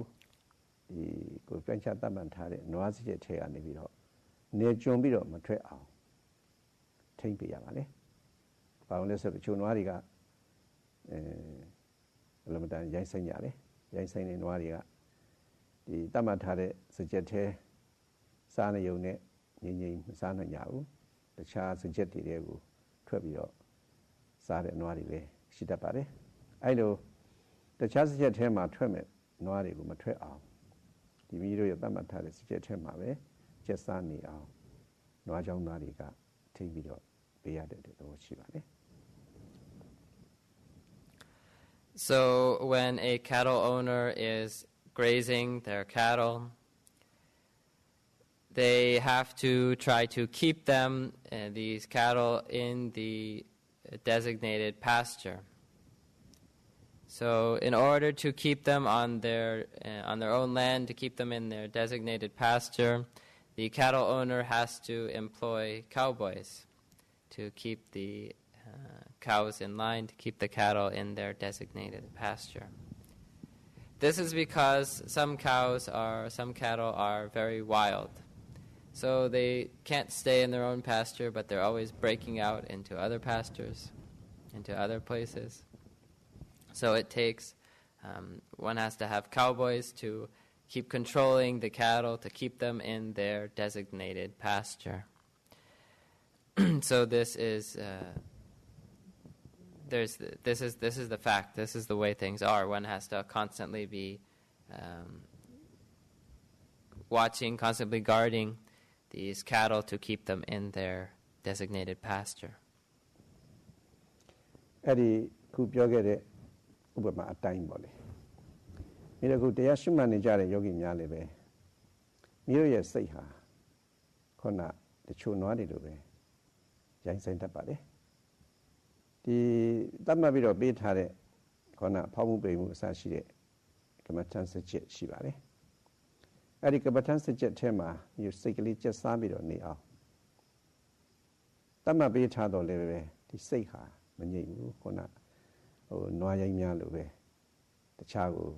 ဒီကိုပြန်ချတတ်မှတ်ထားတဲ့နွားစကြက်ထဲကနေပြီးတော့နေကျွံပြီးတော့မထွက်အောင်ထိန်းပေးရပါတယ်။ဘာလို့လဲဆိုတော့ချိုနွားတွေကလမတန်ရိုင်းဆိုင်ရတယ်။ရိုင်းဆိုင်တဲ့နွားတွေကဒီတတ်မှတ်ထားတဲ့စကြက်ထဲစားနေုံနဲ့ငြိမ်ငြိမ်မစားနိုင်ကြဘူး။တခြားစကြက်တွေကိုထွက်ပြီးတော့စားတဲ့နွားတွေပဲရှိတတ်ပါတယ်။အဲ့လိုတခြားစကြက်ထဲမှာထွက်မဲ့နွားတွေကိုမထွက်အောင်ဒီမိတို့ရတတ်မှတ်ထားတဲ့စကြက်ထဲမှာပဲကျက်စားနေအောင်နွားချောင်းသားတွေကထိပြီးတော့ပေးရတဲ့သဘောရှိပါတယ် So when a cattle owner is grazing their cattle, they have to try to keep them, these cattle, in the designated pasture. So in order to keep them on their own land, to keep them in their designated pasture, the cattle owner has to employ cowboys to keep the cows in line, to keep the cattle in their designated pasture. This is because some cattle are very wild. So they can't stay in their own pasture, but they're always breaking out into other pastures, into other places. So it takes, one has to have cowboys to keep controlling the cattle, to keep them in their designated pasture. So this is the fact. This is the way things are. One has to constantly be watching, constantly guarding these cattle to keep them in their designated pasture. အဲ့ဒီခုပြောခဲ့တဲ့ဥပမာအတိုင်းပေါ့လေမိတို့ခုတရားရှုမှတ်နေကြတဲ့ယောဂီများလည်းပဲမိတို့ရဲ့စိတ်ဟာခုနတချို့နွားတွေလိုပဲရိုင်းဆိုင်တတ်ပါလေဒီတတ်မှတ်ပြီးတော့ပေးထားတဲ့ခုနဖောက်မှုပိန်မှုအစရှိတဲ့ကမ္မထန်စချက်ရှိပါလေအဲ့ဒီကမ္မထန်စချက်ထဲမှာမိစိတ်ကလေးကျက်စားပြီးတော့နေအောင်တတ်မှတ်ပေးထားတော့လည်းပဲဒီစိတ်ဟာမငြိမ်ဘူးခုနနွားရိုင်းများလိုပဲတခြားကို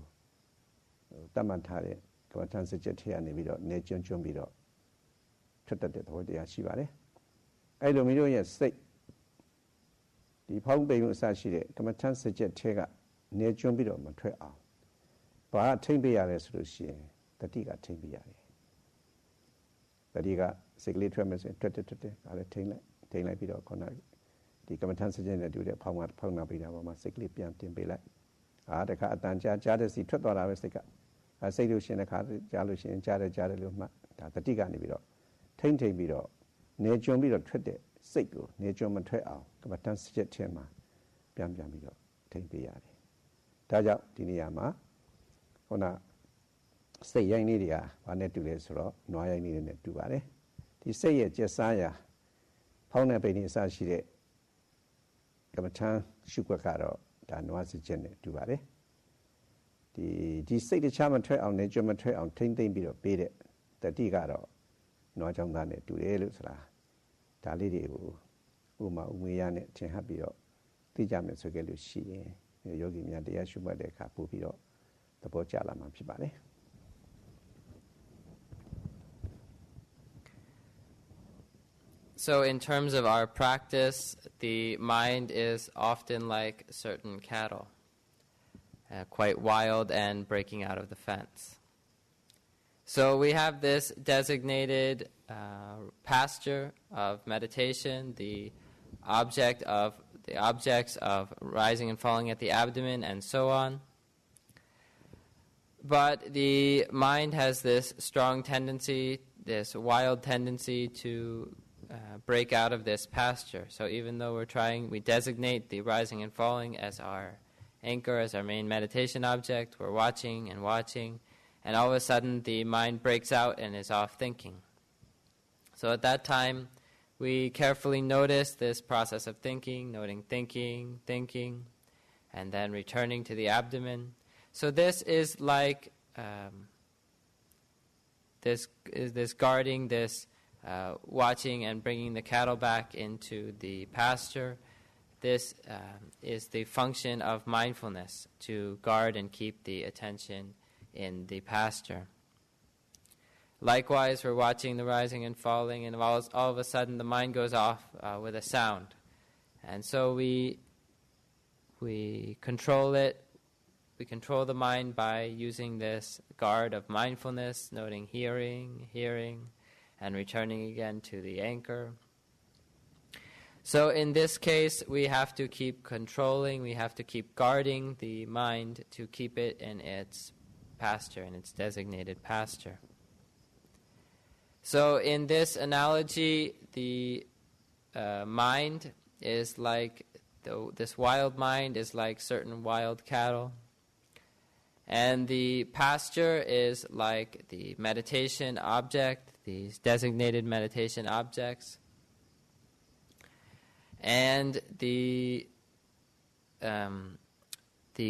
တတ်မှတ်ထားတဲ့ကမ္မထန်စချက်ထဲကနေပြီးတော့နေကျွန်းပြီးတော့ထွက်တတ်တဲ့သဘောတရားရှိပါတယ်အဲ့လိုမျိုးရဲ့စိတ်ဒီဖောင်းပိန်မှုအစရှိတဲ့ကမ္မထန်စချက်ထဲကနေကျွန်းပြီးတော့မထွက်အောင်ဘာထိမ့်ပေးရလဲဆိုလို့ရှိရင်တတိကထိမ့်ပေးရတယ်တတိကစိတ်ကလေးထွက်မယ်ဆိုရင်ထွက်တယ်ဒါလည်းထိမ့်လိုက်ပြီးတော့ခုနဒီကမ္မထန်စချက်နဲ့တူတဲ့ဖောင်းနာပေးတာပေါ်မှာစိတ်ကလေးပြန်တင်ပေးလိုက်တခါအတန်ကြားတဲ့စီထွက်သွားတာပဲစိတ်ကစိတ်လို့ရှိရင်တစ်ခါကြားလို့ရှိရင်ကြားတယ်လို့မှတ်ဒါတတိကနေပြီးတော့ထိမ့်ပြီးတော့နေကျွန်းပြီးတော့ထွက်တဲ့စိတ်ကိုနေကျွန်းမထွက်အောင်ကမ္မထန်စချက်ထဲမှာပြန်ပြီးတော့ထိမ့်ပေးရတယ်ဒါကြောင့်ဒီနေရာမှာခုနစိတ်ရိုင်းလေးတွေကဘာနဲ့တူလဲဆိုတော့နွားရိုင်းလေးတွေနဲ့တူပါတယ်ဒီစိတ်ရဲ့ကျက်စားရာဖောင်းတဲ့ပိန်လေးအစရှိတဲ့ကမ္မထန်ရှုွက်ကတော့ဒါနွားစချက်နဲ့တူပါတယ်ဒီစိတ်တခြားမထွက်အောင်နေကျွမ်းမထွက်အောင်ထိမ့်သိမ့်ပြီးတော့ပေးတဲ့တတိကတော့နွားချောင်းသားနဲ့တူတယ်လို့ဆိုတာဒါလေးတွေကိုဥမာဥမေယနဲ့ထင်ဟပ်ပြီးတော့သိကြမယ်ဆိုကြလို့ရှိရင်ယောဂီများတရားရှုမှတ်တဲ့အခါပို့ပြီးတော့သဘောကျလာမှာဖြစ်ပါတယ် So in terms of our practice, the mind is often like certain cattle, quite wild and breaking out of the fence. So we have this designated pasture of meditation, the objects of rising and falling at the abdomen, and so on. But the mind has this strong tendency, this wild tendency to break out of this pasture. So even though we designate the rising and falling as our anchor, as our main meditation object, we're watching, and all of a sudden the mind breaks out and is off thinking. So at that time, we carefully notice this process of thinking, noting thinking, and then returning to the abdomen. So this is like this guarding, this watching and bringing the cattle back into the pasture. This is the function of mindfulness, to guard and keep the attention in the pasture. Likewise, we're watching the rising and falling, and all of a sudden the mind goes off with a sound. And so we control it. We control the mind by using this guard of mindfulness, noting hearing, and returning again to the anchor. So in this case, we have to keep controlling, we have to keep guarding the mind to keep it in its pasture, in its designated pasture. So in this analogy, the mind is like, this wild mind is like certain wild cattle. And the pasture is like the meditation object, these designated meditation objects. And the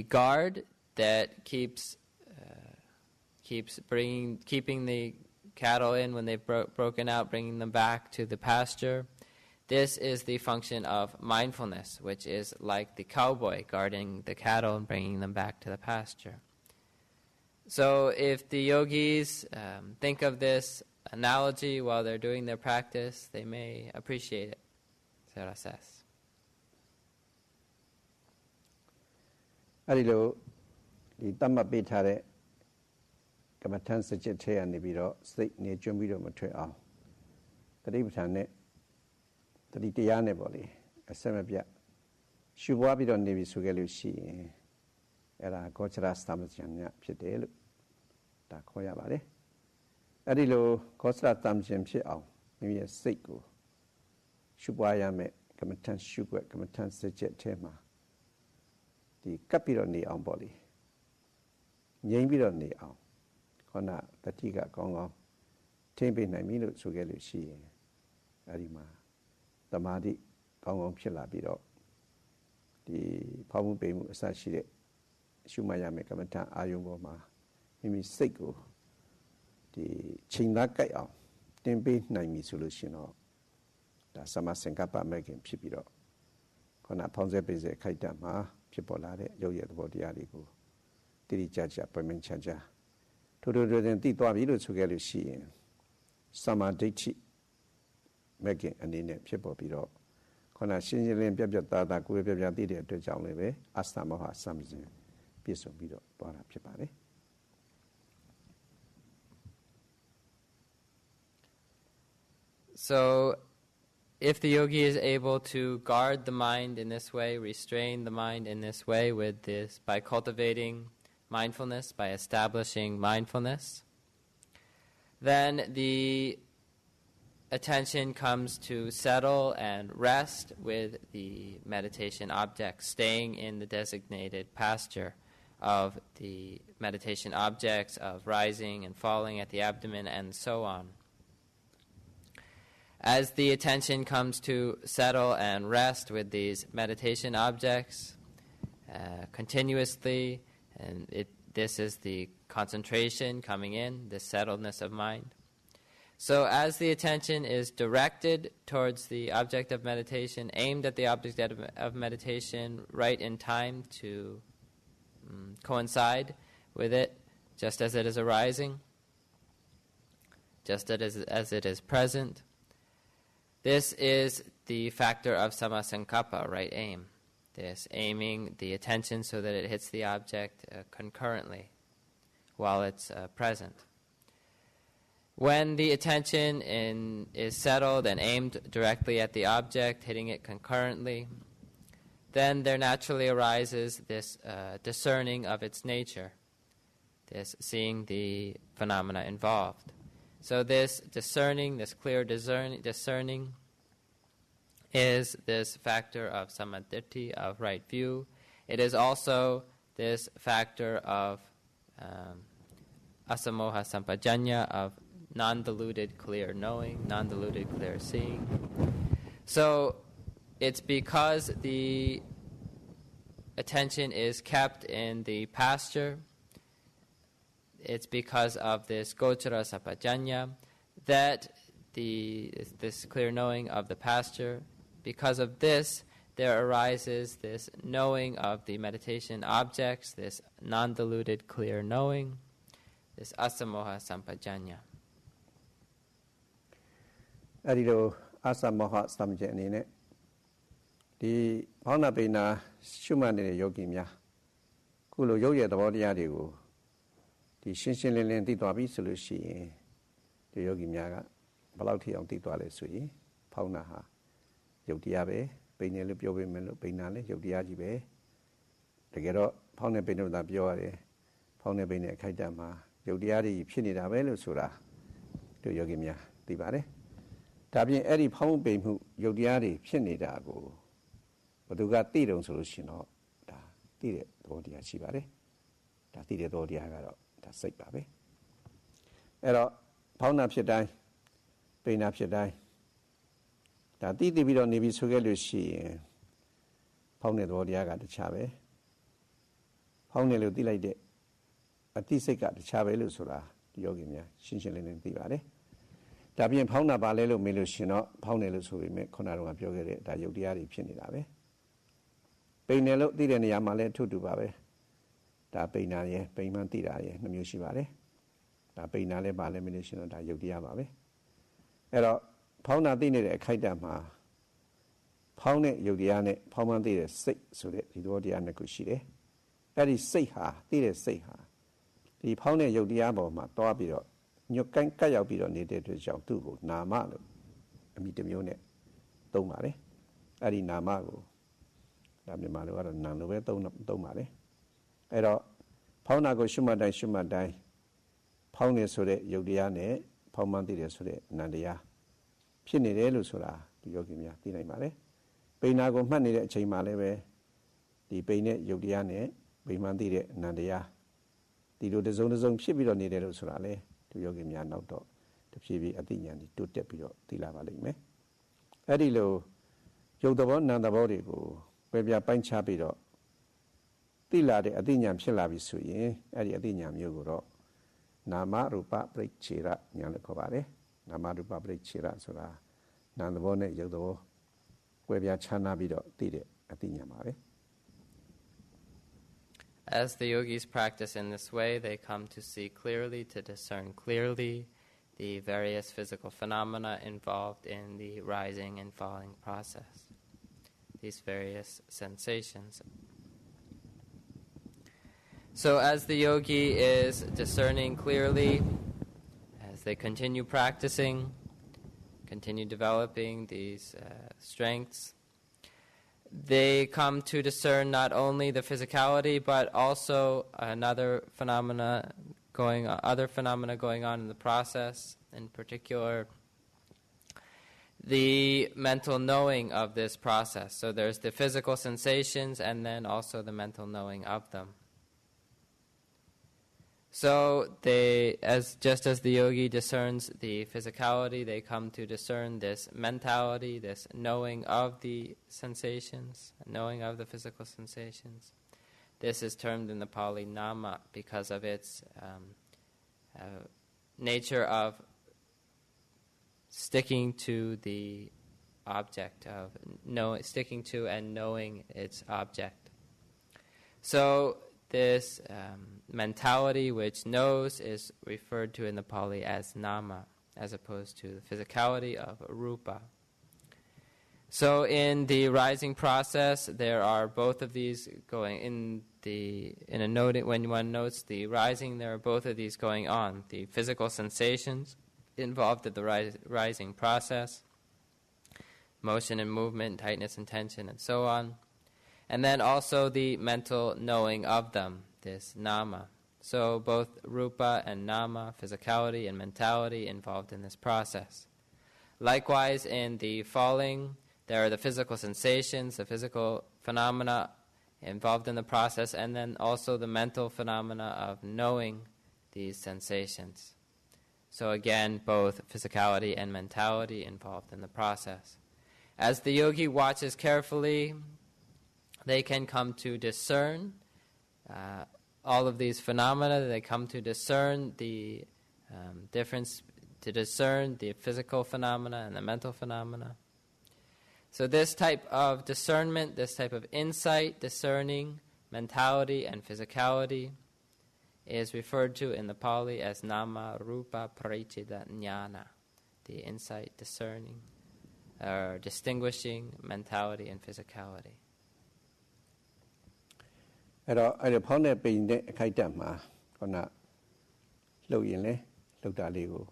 guard that keeps keeping the cattle in when they've broken out, bringing them back to the pasture. This is the function of mindfulness, which is like the cowboy guarding the cattle and bringing them back to the pasture. So if the yogis think of this analogy while they're doing their practice, they may appreciate it. Sarah says. အဲ့ဒီလိုဒီတတ်မှတ်ပေးထားတဲ့ကမ္မထမ်းစကြစ်ထဲကနေပြီးတော့စိတ်နေကျွမ်းပြီးတော့မထွက်အောင်တတိပဋ္ဌာန်နဲ့တတိတရားနဲ့ပေါ့လေအဆက်မပြတ်ရှုပွားပြီးတော့နေပြီဆိုခဲ့လို့ရှိရင်အဲ့ဒါကောချရစသမဉာဏ်ဖြစ်တယ်လို့ဒါခေါ်ရပါတယ်အဲ့ဒီလိုကောချရသမဉာဏ်ဖြစ်အောင်မိမိရဲ့စိတ်ကိုရှုပွားရမယ်ကမ္မထမ်းရှုွက်ကမ္မထမ်းစကြစ်ထဲမှာဒီကပ်ပြီးတော့နေအောင်ပေါ့လေငြိမ်ပြီးတော့နေအောင်ခေါနတတိကကောင်းကောင်းထိမ့်ပေးနိုင်ပြီလို့ဆိုခဲ့လို့ရှိရင်အဲ့ဒီမှာသမာဓိကောင်းကောင်းဖြစ်လာပြီးတော့ဒီဖောက်မှုပိမှုအစရှိတဲ့ရှုမှတ်ရမယ်ကမ္မထအာယုံပေါ်မှာမိမိစိတ်ကိုဒီချိန်သားကြိုက်အောင်တင်ပေးနိုင်ပြီဆိုလို့ရှိရင်တော့ဒါစမစင်ကပ္ပမဲ့ခင်ဖြစ်ပြီးတော့ခေါနဖောင်းစေပေးစေခိုက်တတ်မှာဖြစ်ပေါ်လာတဲ့ရုပ်ရည်သဘောတရားတွေကိုတိတိကျကျပြမင်းချာချာထိုးထိုးထိုးတင်သိသွားပြီလို့ဆိုခဲ့လို့ရှိရင်စမာဒိဋ္ဌိမဲ့ခင်အနေနဲ့ဖြစ်ပေါ်ပြီးတော့ခေါနရှင်းရှင်းလင်းပြတ်ပြတ်သားသားကိုယ်ပြပြသိတဲ့အတွက်ကြောင့်လည်းပဲအစမောဟစမစင်ပြည့်စုံပြီးတော့သွားတာဖြစ်ပါတယ် So if the yogi is able to guard the mind in this way, restrain the mind in this way with this, by cultivating mindfulness, by establishing mindfulness, then the attention comes to settle and rest with the meditation object, staying in the designated pasture of the meditation objects of rising and falling at the abdomen and so on. As the attention comes to settle and rest with these meditation objects continuously, and this is the concentration coming in, the settledness of mind. So as the attention is directed towards the object of meditation, aimed at the object of meditation right in time to coincide with it, just as it is arising, just as it is present, this is the factor of samasankappa, right aim. This aiming the attention so that it hits the object concurrently while it's present. When the attention is settled and aimed directly at the object, hitting it concurrently, then there naturally arises this discerning of its nature, this seeing the phenomena involved. So this discerning, this clear discerning, is this factor of samadhi, of right view. It is also this factor of asamoha sampajanya, of non-diluted clear knowing, non-diluted clear seeing. So it's because the attention is kept in the pasture, it's because of this gochara sampajanya that this clear knowing of the pasture, because of this there arises this knowing of the meditation objects, this non-diluted clear knowing, this asamoha sampajanya. အဲ့ဒီလိုအစမောဟစမကြအနေနဲ့ဒီဘောင်းနာပိနာရှုမှတ်နေတဲ့ယောဂီများခုလိုရုပ်ရဲ့သဘောတရားတွေကိုဒီရှင်းရှင်းလင်းလင်းသိသွားပြီဆိုလို့ရှိရင်ဒီယောဂီများကဘယ်လောက်ထိအောင်သိသွားလဲဆိုရင်ဖောင်းနာဟာယုတ်တရားပဲပိနေလို့ပြောပေးမယ်လို့ပိနာလည်းယုတ်တရားကြီးပဲတကယ်တော့ဖောင်းနေပိနေလို့သာပြောရတယ်ဖောင်းနေပိနေအခိုက်အတန့်မှာယုတ်တရားတွေဖြစ်နေတာပဲလို့ဆိုတာတို့ယောဂီများသိပါတယ်ဒါပြင်အဲ့ဒီဖောင်းပိမှုယုတ်တရားတွေဖြစ်နေတာကိုဘသူကသိတုံဆိုလို့ရှိရင်တော့ဒါသိတဲ့သဘောတရားရှိပါတယ်ဒါသိတဲ့သဘောတရားကတော့ဒါစိတ်ပါပဲအဲ့တော့ဖောင်းနာဖြစ်တိုင်း ပိနာဖြစ်တိုင်းဒါတိတိပြီးတော့နေပြီးဆိုခဲ့လို့ရှိရင်ဖောင်းတဲ့သဘောတရားကတခြားပဲဖောင်းတယ်လို့သိလိုက်တဲ့အတိစိတ်ကတခြားပဲလို့ဆိုတာဒီယောဂီများရှင်းရှင်းလင်းလင်းသိပါတယ်ဒါပြင်ဖောင်းတာပါလဲလို့မေးလို့ရှင်တော့ဖောင်းတယ်လို့ဆိုပေမဲ့ခုနကတော့ပြောခဲ့တဲ့ဒါယုတ်တရားတွေဖြစ်နေတာပဲပိန်တယ်လို့သိတဲ့နေရာမှာလည်းထုတူပါပဲဒါပိန်နာရယ်ပိန်မှန်းသိတာရယ်နှမျိုးရှိပါတယ်ဒါပိန်နာလည်းပါလဲမေးလို့ရှင်တော့ဒါယုတ်တရားပါပဲအဲ့တော့ဖောင်းတာသိနေတဲ့အခိုက်အတန့်မှာဖောင်းတဲ့ယုတ်တရားနဲ့ဖောင်းမှန်းသိတဲ့စိတ်ဆိုတဲ့ဒီသဘောတရားနှစ်ခုရှိတယ်အဲ့ဒီစိတ်ဟာသိတဲ့စိတ်ဟာဒီဖောင်းတဲ့ယုတ်တရားပေါ်မှာတွားပြီးတော့ညွတ်ကိုင်းကပ်ရောက်ပြီးတော့နေတဲ့အတွက်ကြောင့်သူ့ကိုနာမလို့အမိတစ်မျိုးနဲ့သုံးပါတယ်အဲ့ဒီနာမကိုဒါမြန်မာလိုကတော့နာလို့ပဲသုံးပါတယ်အဲ့တော့ဖောင်းတာကိုရှုမှတ်တိုင်းဖောင်းနေဆိုတဲ့ယုတ်တရားနဲ့ဖောင်းမှန်းသိတယ်ဆိုတဲ့နံတရားဖြစ်နေတယ်လို့ဆိုတာဒီယောဂီများသိနိုင်ပါတယ်ပိဏာကိုမှတ်နေတဲ့အချိန်မှာလည်းပဲဒီပိန်တဲ့ယုတ်တရားနဲ့ပိန်မှန်းသိတဲ့နံတရားဒီလိုတစ်စုံဖြစ်ပြီးတော့နေတယ်လို့ဆိုတာလေဒီယောဂီများနောက်တော့တဖြည်းဖြည်းအသိဉာဏ်တိုးတက်ပြီးတော့သိလာပါလိမ့်မယ်အဲ့ဒီလိုယုတ်သဘောနံသဘောတွေကိုပဲပြပိုင်းခြားပြီးတော့သိလာတဲ့အသိဉာဏ်ဖြစ်လာပြီဆိုရင်အဲ့ဒီအသိဉာဏ်မျိုးကိုတော့နာမရူပပရိစ္ဆေရဉာဏ်လို့ခေါ်ပါတယ်နာမရူပပရိစ္ဆေရဆိုတာနံသဘောနဲ့ယုတ်သဘောကွဲပြားခြားနာပြီးတော့သိတဲ့အသိဉာဏ်ပါပဲAs the yogis practice in this way, they come to see clearly, to discern clearly the various physical phenomena involved in the rising and falling process, these various sensations. So as the yogi is discerning clearly, as they continue practicing, continue developing these strengths, they come to discern not only the physicality but also other phenomena going on in the process. In particular, the mental knowing of this process. So there's the physical sensations and then also the mental knowing of them. So just as the yogi discerns the physicality, they come to discern this mentality, this knowing of the sensations, knowing of the physical sensations. This is termed in the Pali nama because of its nature of sticking to the object, sticking to and knowing its object. So this mentality which knows is referred to in the Pali as nama, as opposed to the physicality of rupa. So in the rising process, there are both of these going when one notes the rising, there are both of these going on. The physical sensations involved in the rising process, motion and movement, tightness and tension, and so on. And then also the mental knowing of them, this nama. So both rupa and nama, physicality and mentality involved in this process. Likewise, in the falling, there are the physical sensations, the physical phenomena involved in the process, and then also the mental phenomena of knowing these sensations. So again, both physicality and mentality involved in the process. As the yogi watches carefully, they can come to discern all of these phenomena. They come to discern the difference, to discern the physical phenomena and the mental phenomena. So this type of discernment, this type of insight, discerning mentality and physicality is referred to in the Pali as nama rupa parichita jnana, the insight, discerning, or distinguishing mentality and physicality. အဲ့တော့ဖောင်းတဲ့ပိန်တဲ့အခိုက်အတန့်မှာခုနလှုပ်ရင်လေလှုပ်တာလေးကို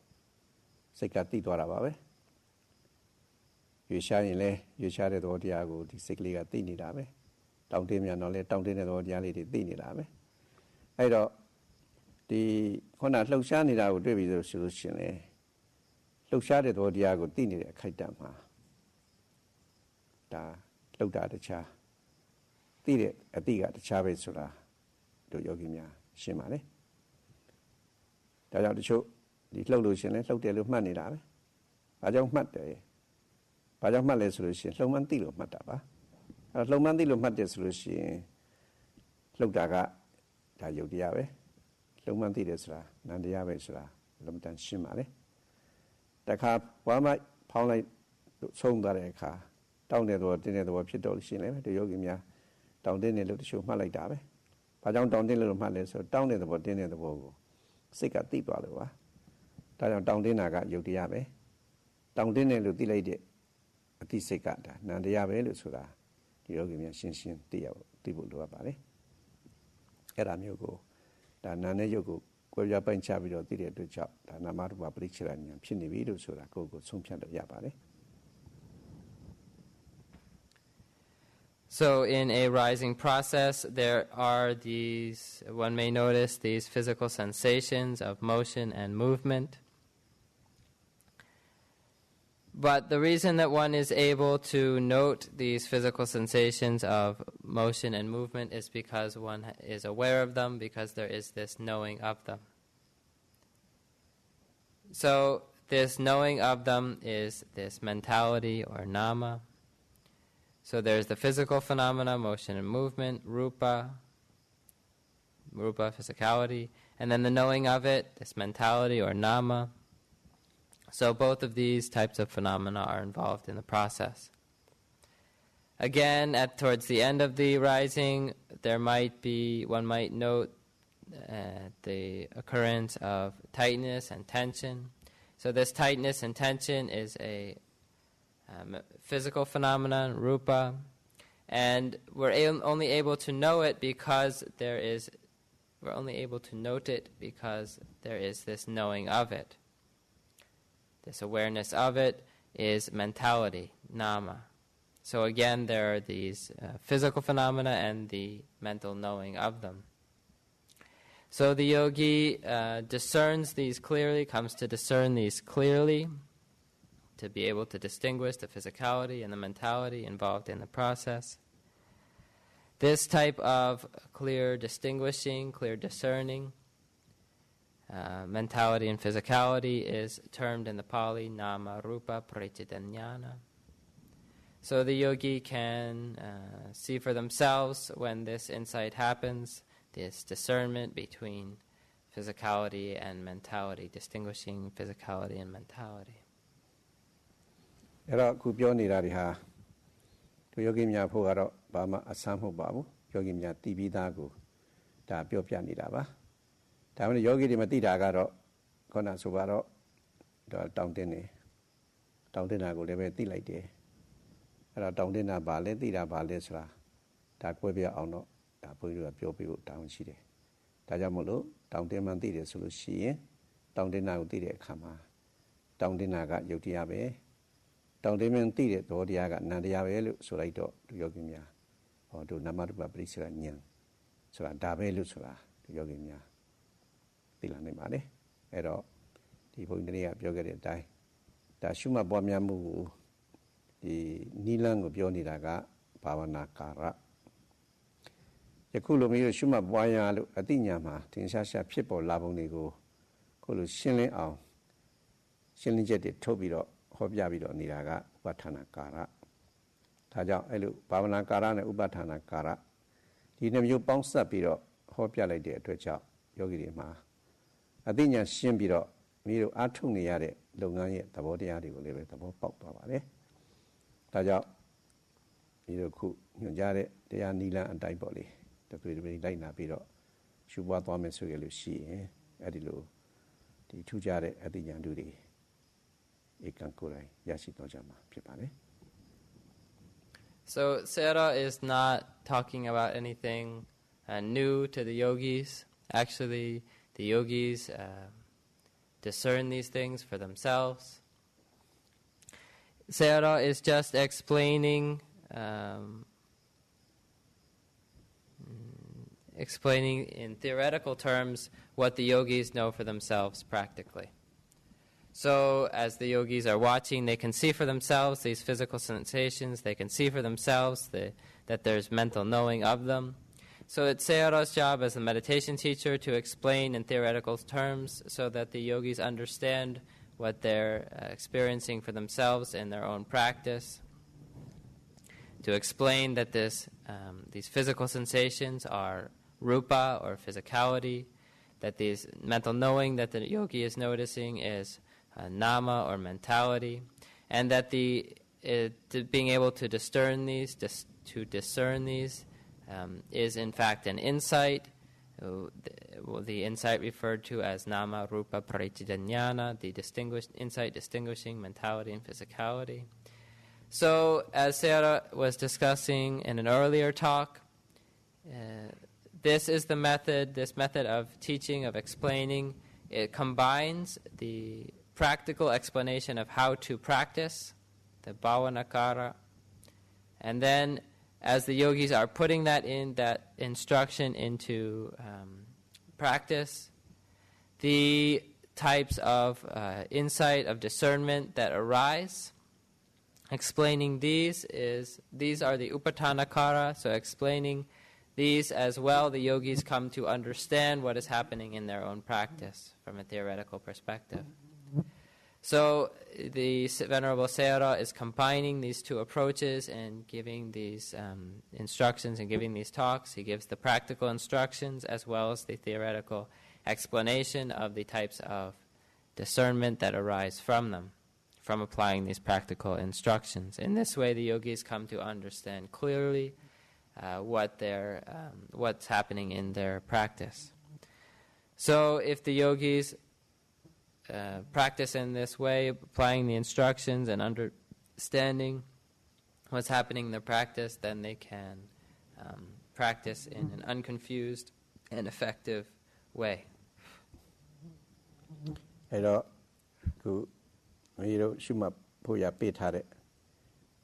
စိတ်ကသိသွားတာပါပဲရွေရှားရင်လေရွေရှားတဲ့သဘောတရားကိုဒီစိတ်ကလေးကသိနေတာပဲတောင်းတင်းမြန်တော့လေတောင်းတင်းတဲ့သဘောတရားလေးတွေသိနေတာပဲအဲ့တော့ဒီခုနလှုပ်ရှားနေတာကိုတွေ့ပြီဆိုလို့ရှိရင်လေလှုပ်ရှားတဲ့သဘောတရားကိုသိနေတဲ့အခိုက်အတန့်မှာဒါလှုပ်တာတခြားသိတဲ့အတိကတခြားပဲဆိုတာတို့ယောဂီများရှင်းပါလေဒါကြောင့်တချို့ဒီလှုပ်လို့ရှင်လဲလှုပ်တယ်လို့မှတ်နေတာပဲ ဘာကြောင့်မှတ်တယ်ဘာကြောင့်မှတ်လဲဆိုလို့ရှိရင်လှုပ်မှန်းသိလို့မှတ်တာပါလှုပ်မှန်းသိလို့မှတ်တယ်ဆိုလို့ရှိရင်လှုပ်တာကဒါယုတ်တရားပဲလှုပ်မှန်းသိတယ်ဆိုတာနန္တရားပဲဆိုတာလုံးတန်ရှင်းပါလေတခါဝါမဖောင်းလိုက်ဆုံးသွားတဲ့အခါတောင်းတဲ့သဘောတင်းတဲ့သဘောဖြစ်တော့လို့ရှိရင်လည်းဒီယောဂီများတောင်းတင်းတယ်လို့တချို့မှတ်လိုက်တာပဲဘာကြောင့်တောင်းတင်းလို့မှတ်လဲဆိုတောင်းတဲ့သဘောတင်းတဲ့သဘောကိုစိတ်ကသိသွားလို့ပါဒါကြောင့်တောင်းတင်းတာကယုတ်တရားပဲတောင်းတင်းတယ်လို့သိလိုက်တဲ့အသိစိတ်ကဒါနန္တရားပဲလို့ဆိုတာဒီယောဂီများရှင်းရှင်းသိဖို့လိုအပ်ပါလေအဲ့ဒါမျိုးကိုဒါနာနဲ့ယုတ်ကိုကိုယ်ပြပိုင်ချပြီးတော့သိတဲ့အတွက်ကြောင့်ဒါနာမရူပပရိစ္ဆေဒဉာဏ်ဖြစ်နေပြီလို့ဆိုတာကိုယ်ဆုံးဖြတ်လို့ရပါလေ So in a rising process, there are these, one may notice these physical sensations of motion and movement. But the reason that one is able to note these physical sensations of motion and movement is because one is aware of them, because there is this knowing of them. So this knowing of them is this mentality or nama. So there's the physical phenomena, motion and movement, rupa, physicality, and then the knowing of it, this mentality or nama. So both of these types of phenomena are involved in the process. Again, towards the end of the rising, one might note the occurrence of tightness and tension. So this tightness and tension is a physical phenomenon, rupa, and we're only able to know it because we're only able to note it because there is this knowing of it. This awareness of it is mentality, nama. So again, there are these physical phenomena and the mental knowing of them. So the yogi discerns these clearly, comes to discern these clearly, to be able to distinguish the physicality and the mentality involved in the process. This type of clear distinguishing, clear discerning, mentality and physicality is termed in the Pali nama rupa parichitanyana. So the yogi can see for themselves when this insight happens, this discernment between physicality and mentality, distinguishing physicality and mentality. အဲ့တော့အခုပြောနေတာတွေဟာသူယောဂီများဖို့ကတော့ဘာမှအဆန်းမဟုတ်ပါဘူးယောဂီများတည်ပြီးသားကိုဒါပြောပြနေတာပါဒါမှမဟုတ်ယောဂီတွေမသိတာကတော့ခေါင်းဆိုပါတော့တောင်းတင်းတာကိုလည်းပဲသိလိုက်တယ်အဲ့တော့တောင်းတင်းတာဘာလဲသိတာဘာလဲဆိုတာဒါကွဲပြအောင်တော့ဒါဘုန်းကြီးတို့ကပြောပြဖို့တောင်းရှိတယ်ဒါကြောင့်မို့လို့တောင်းတင်းမှသိတယ်ဆိုလို့ရှိရင်တောင်းတင်းတာကိုသိတဲ့အခါမှာတောင်းတင်းတာကယုတ်တရားပဲတောင်းတင်းမှသိတဲ့သဘောတရားကနန္တရားပဲလို့ဆိုလိုက်တော့သူယောဂီများဟောတို့နမရူပပရိစ္ဆေဒဉာဏ်ဆိုတာဒါပဲလို့ဆိုတာသူယောဂီများသိလာနိုင်ပါလေအဲ့တော့ဒီဘုန်းကြီးတွေကပြောခဲ့တဲ့အတိုင်းဒါရှုမှတ်ပွားများမှုကိုဒီနိလန်းကိုပြောနေတာကဘာဝနာကာရယခုလိုမျိုးရှုမှတ်ပွားရလို့အတိညာမှာသင်္ရှားရှာဖြစ်ပေါ်လာပုံတွေကိုခုလိုရှင်းလင်းအောင်ရှင်းလင်းချက်တွေထုတ်ပြီးတော့ဟောပြပြီးတော့နေတာကဥပဋ္ဌာဏကာရဒါကြောင့်အဲ့လိုဘာဝနာကာရနဲ့ဥပဋ္ဌာဏကာရဒီနှစ်မျိုးပေါင်းစပ်ပြီးတော့ဟောပြလိုက်တဲ့အတွက်ကြောင့်ယောဂီတွေမှာအသိဉာဏ်ရှင်းပြီးတော့မိတို့အားထုတ်နေရတဲ့လုပ်ငန်းရဲ့သဘောတရားတွေကိုလည်းပဲသဘောပေါက်သွားပါတယ်ဒါကြောင့်မိတို့ခုညွှန်ကြားတဲ့တရားနိလန်းအတိုင်းပေါ့လေတပည့်လိုက်နာပြီးတော့ရှုပွားသွားမယ်ဆိုကြလို့ရှိရင်အဲ့ဒီလိုဒီထူးခြားတဲ့အသိဉာဏ်တွေဧကံကိုယ်တိုင်ရရှိတော့ကြမှာဖြစ်ပါတယ် So Sayadaw is not talking about anything new to the yogis. Actually, the yogis discern these things for themselves. Sayadaw is just explaining in theoretical terms what the yogis know for themselves practically. So as the yogis are watching, they can see for themselves these physical sensations. They can see for themselves that there's mental knowing of them. So it's Sayadaw's job as a meditation teacher to explain in theoretical terms so that the yogis understand what they're experiencing for themselves in their own practice, to explain that these physical sensations are rupa, or physicality, that these mental knowing that the yogi is noticing is nama, or mentality, and that being able to discern these, is in fact an insight. The insight referred to as nama, rupa, paritidanyana, the insight distinguishing mentality and physicality. So, as Sayadaw was discussing in an earlier talk, this method of teaching, of explaining, it combines the practical explanation of how to practice, the bhavanakara, and then as the yogis are putting that instruction into practice, the types of insight, of discernment that arise. Explaining these are the upatanakara, so explaining these as well, the yogis come to understand what is happening in their own practice from a theoretical perspective. So the Venerable Sayadaw is combining these two approaches and giving these instructions and giving these talks. He gives the practical instructions as well as the theoretical explanation of the types of discernment that arise from them, from applying these practical instructions. In this way, the yogis come to understand clearly what's happening in their practice. So if the yogis practice in this way, applying the instructions and understanding what's happening in their practice, then they can practice in an unconfused and effective way. အဲ့တော့ခုမိတို့ရှုမှတ်ဖို့ရပေးထားတဲ့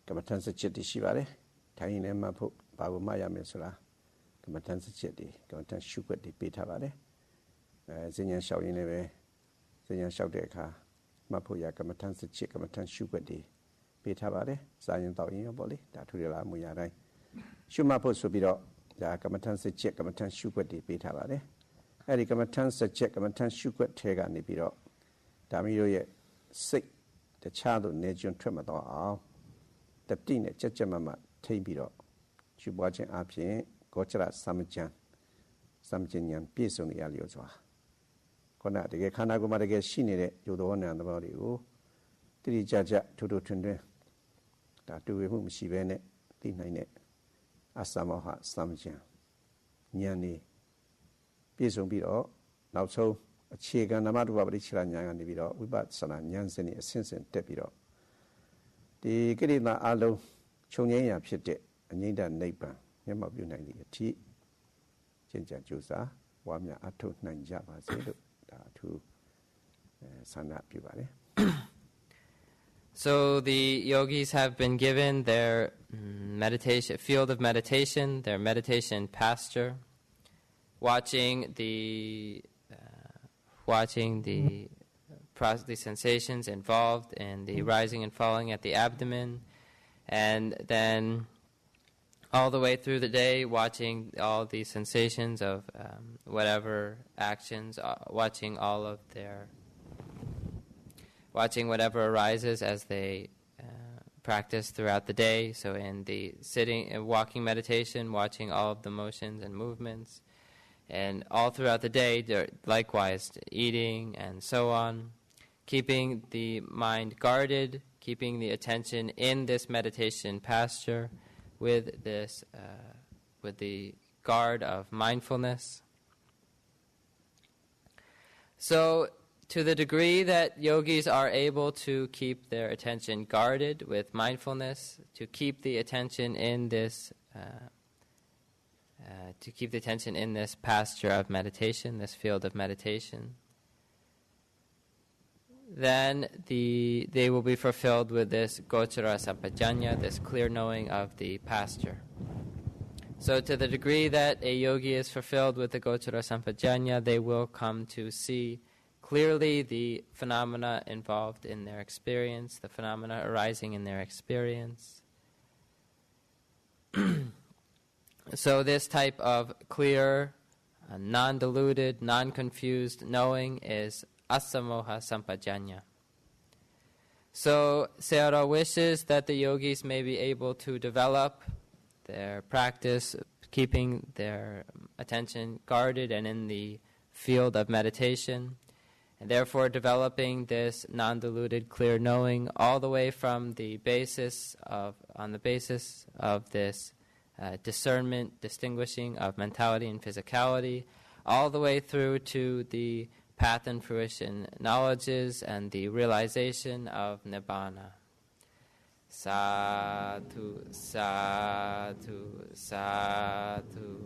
ကမ္မထန်စจิตတွေရှိပါတယ်။ထိုင်ရင်လည်းမှတ်ဖို့ဘာကိုမှတ်ရမယ်ဆိုတာကမ္မထန်စจิตတွေကမ္မထန်ရှုွက်တွေပေးထားပါတယ်။စဉ်းဉဏ်လျှောက်ရင်းလည်းပဲစဉ်းဉဏ်လျှောက်တဲ့အခါမှတ်ဖို့ရကမ္မထန်စจิตကမ္မထန်ရှုွက်တွေပေးထားပါတယ်။စာရင်တောက်ရင်ရောပေါ့လေဒါထူရလာမှုရတိုင်းရှုမှတ်ဖို့ဆိုပြီးတော့ဒါကမ္မထန်စจิตကမ္မထန်ရှုွက်တွေပေးထားပါတယ်။အဲ့ဒီကမ္မထန်စจิตကမ္မထန်ရှုွက်ထဲကနေပြီးတော့ဒါမျိုးရဲ့စိတ်တခြားသို့နေကျွန်းထွက်မတော့အောင်တတိနဲ့ကြက်ကြက်မမထိမ့်ပြီးတော့ရှုပွားခြင်းအပြင်ကောချရသမဉ္ဉဏ်ပြည့်စုံနေရလျော်စွာခုနတကယ်ခန္ဓာကိုယ်မှာတကယ်ရှိနေတဲ့ယုတ်တော်နာသဘောတွေကိုတိတိကျကျထူထူထွန်းထွန်းဒါတူဝေမှုမရှိဘဲနဲ့သိနိုင်တဲ့အသမဟသမဉ္ဉဏ်ဉာဏ်นี่ပြည့်စုံပြီးတော့နောက်ဆုံးအခြေခံဓမ္မတုပ္ပပရိစ္ဆေဉာဏ်ကနေပြီးတော့ဝိပဿနာဉာဏ်စဉ်နဲ့အစဉ်စဉ်တက်ပြီးတော့ဒီကိရိတာအလုံးခြုံငိမ့်ရာဖြစ်တဲ့အငြိမ့်တနိဗ္ဗာန်မျက်မှောက်ပြုနိုင်တဲ့အထိကျင့်ကြံကြိုးစားဝါမျှအထောက်နိုင်ကြပါစေလို့ဒါအထူးဆန္ဒပြုပါတယ် So the yogis have been given their meditation field of meditation, their meditation pasture, watching the sensations involved in the rising and falling at the abdomen, and then all the way through the day watching all the sensations of whatever actions, watching whatever arises as they practice throughout the day. So in the sitting and walking meditation, watching all of the motions and movements. And all throughout the day, likewise, eating and so on, keeping the mind guarded, keeping the attention in this meditation pasture with the guard of mindfulness. So, to the degree that yogis are able to keep their attention guarded with mindfulness, to keep the attention in this pasture of meditation, this field of meditation, then they will be fulfilled with this gochara sampajanya, this clear knowing of the pasture. So to the degree that a yogi is fulfilled with the gochara sampajanya, they will come to see clearly the phenomena involved in their experience, the phenomena arising in their experience. So this type of clear, non-diluted, non-confused knowing is asamoha sampajanya. So Sayadaw wishes that the yogis may be able to develop their practice, keeping their attention guarded and in the field of meditation, and therefore developing this non-diluted clear knowing all the way from the basis of this discernment, distinguishing of mentality and physicality, all the way through to the path and fruition knowledges and the realization of Nibbana. Sadhu, sadhu, sadhu.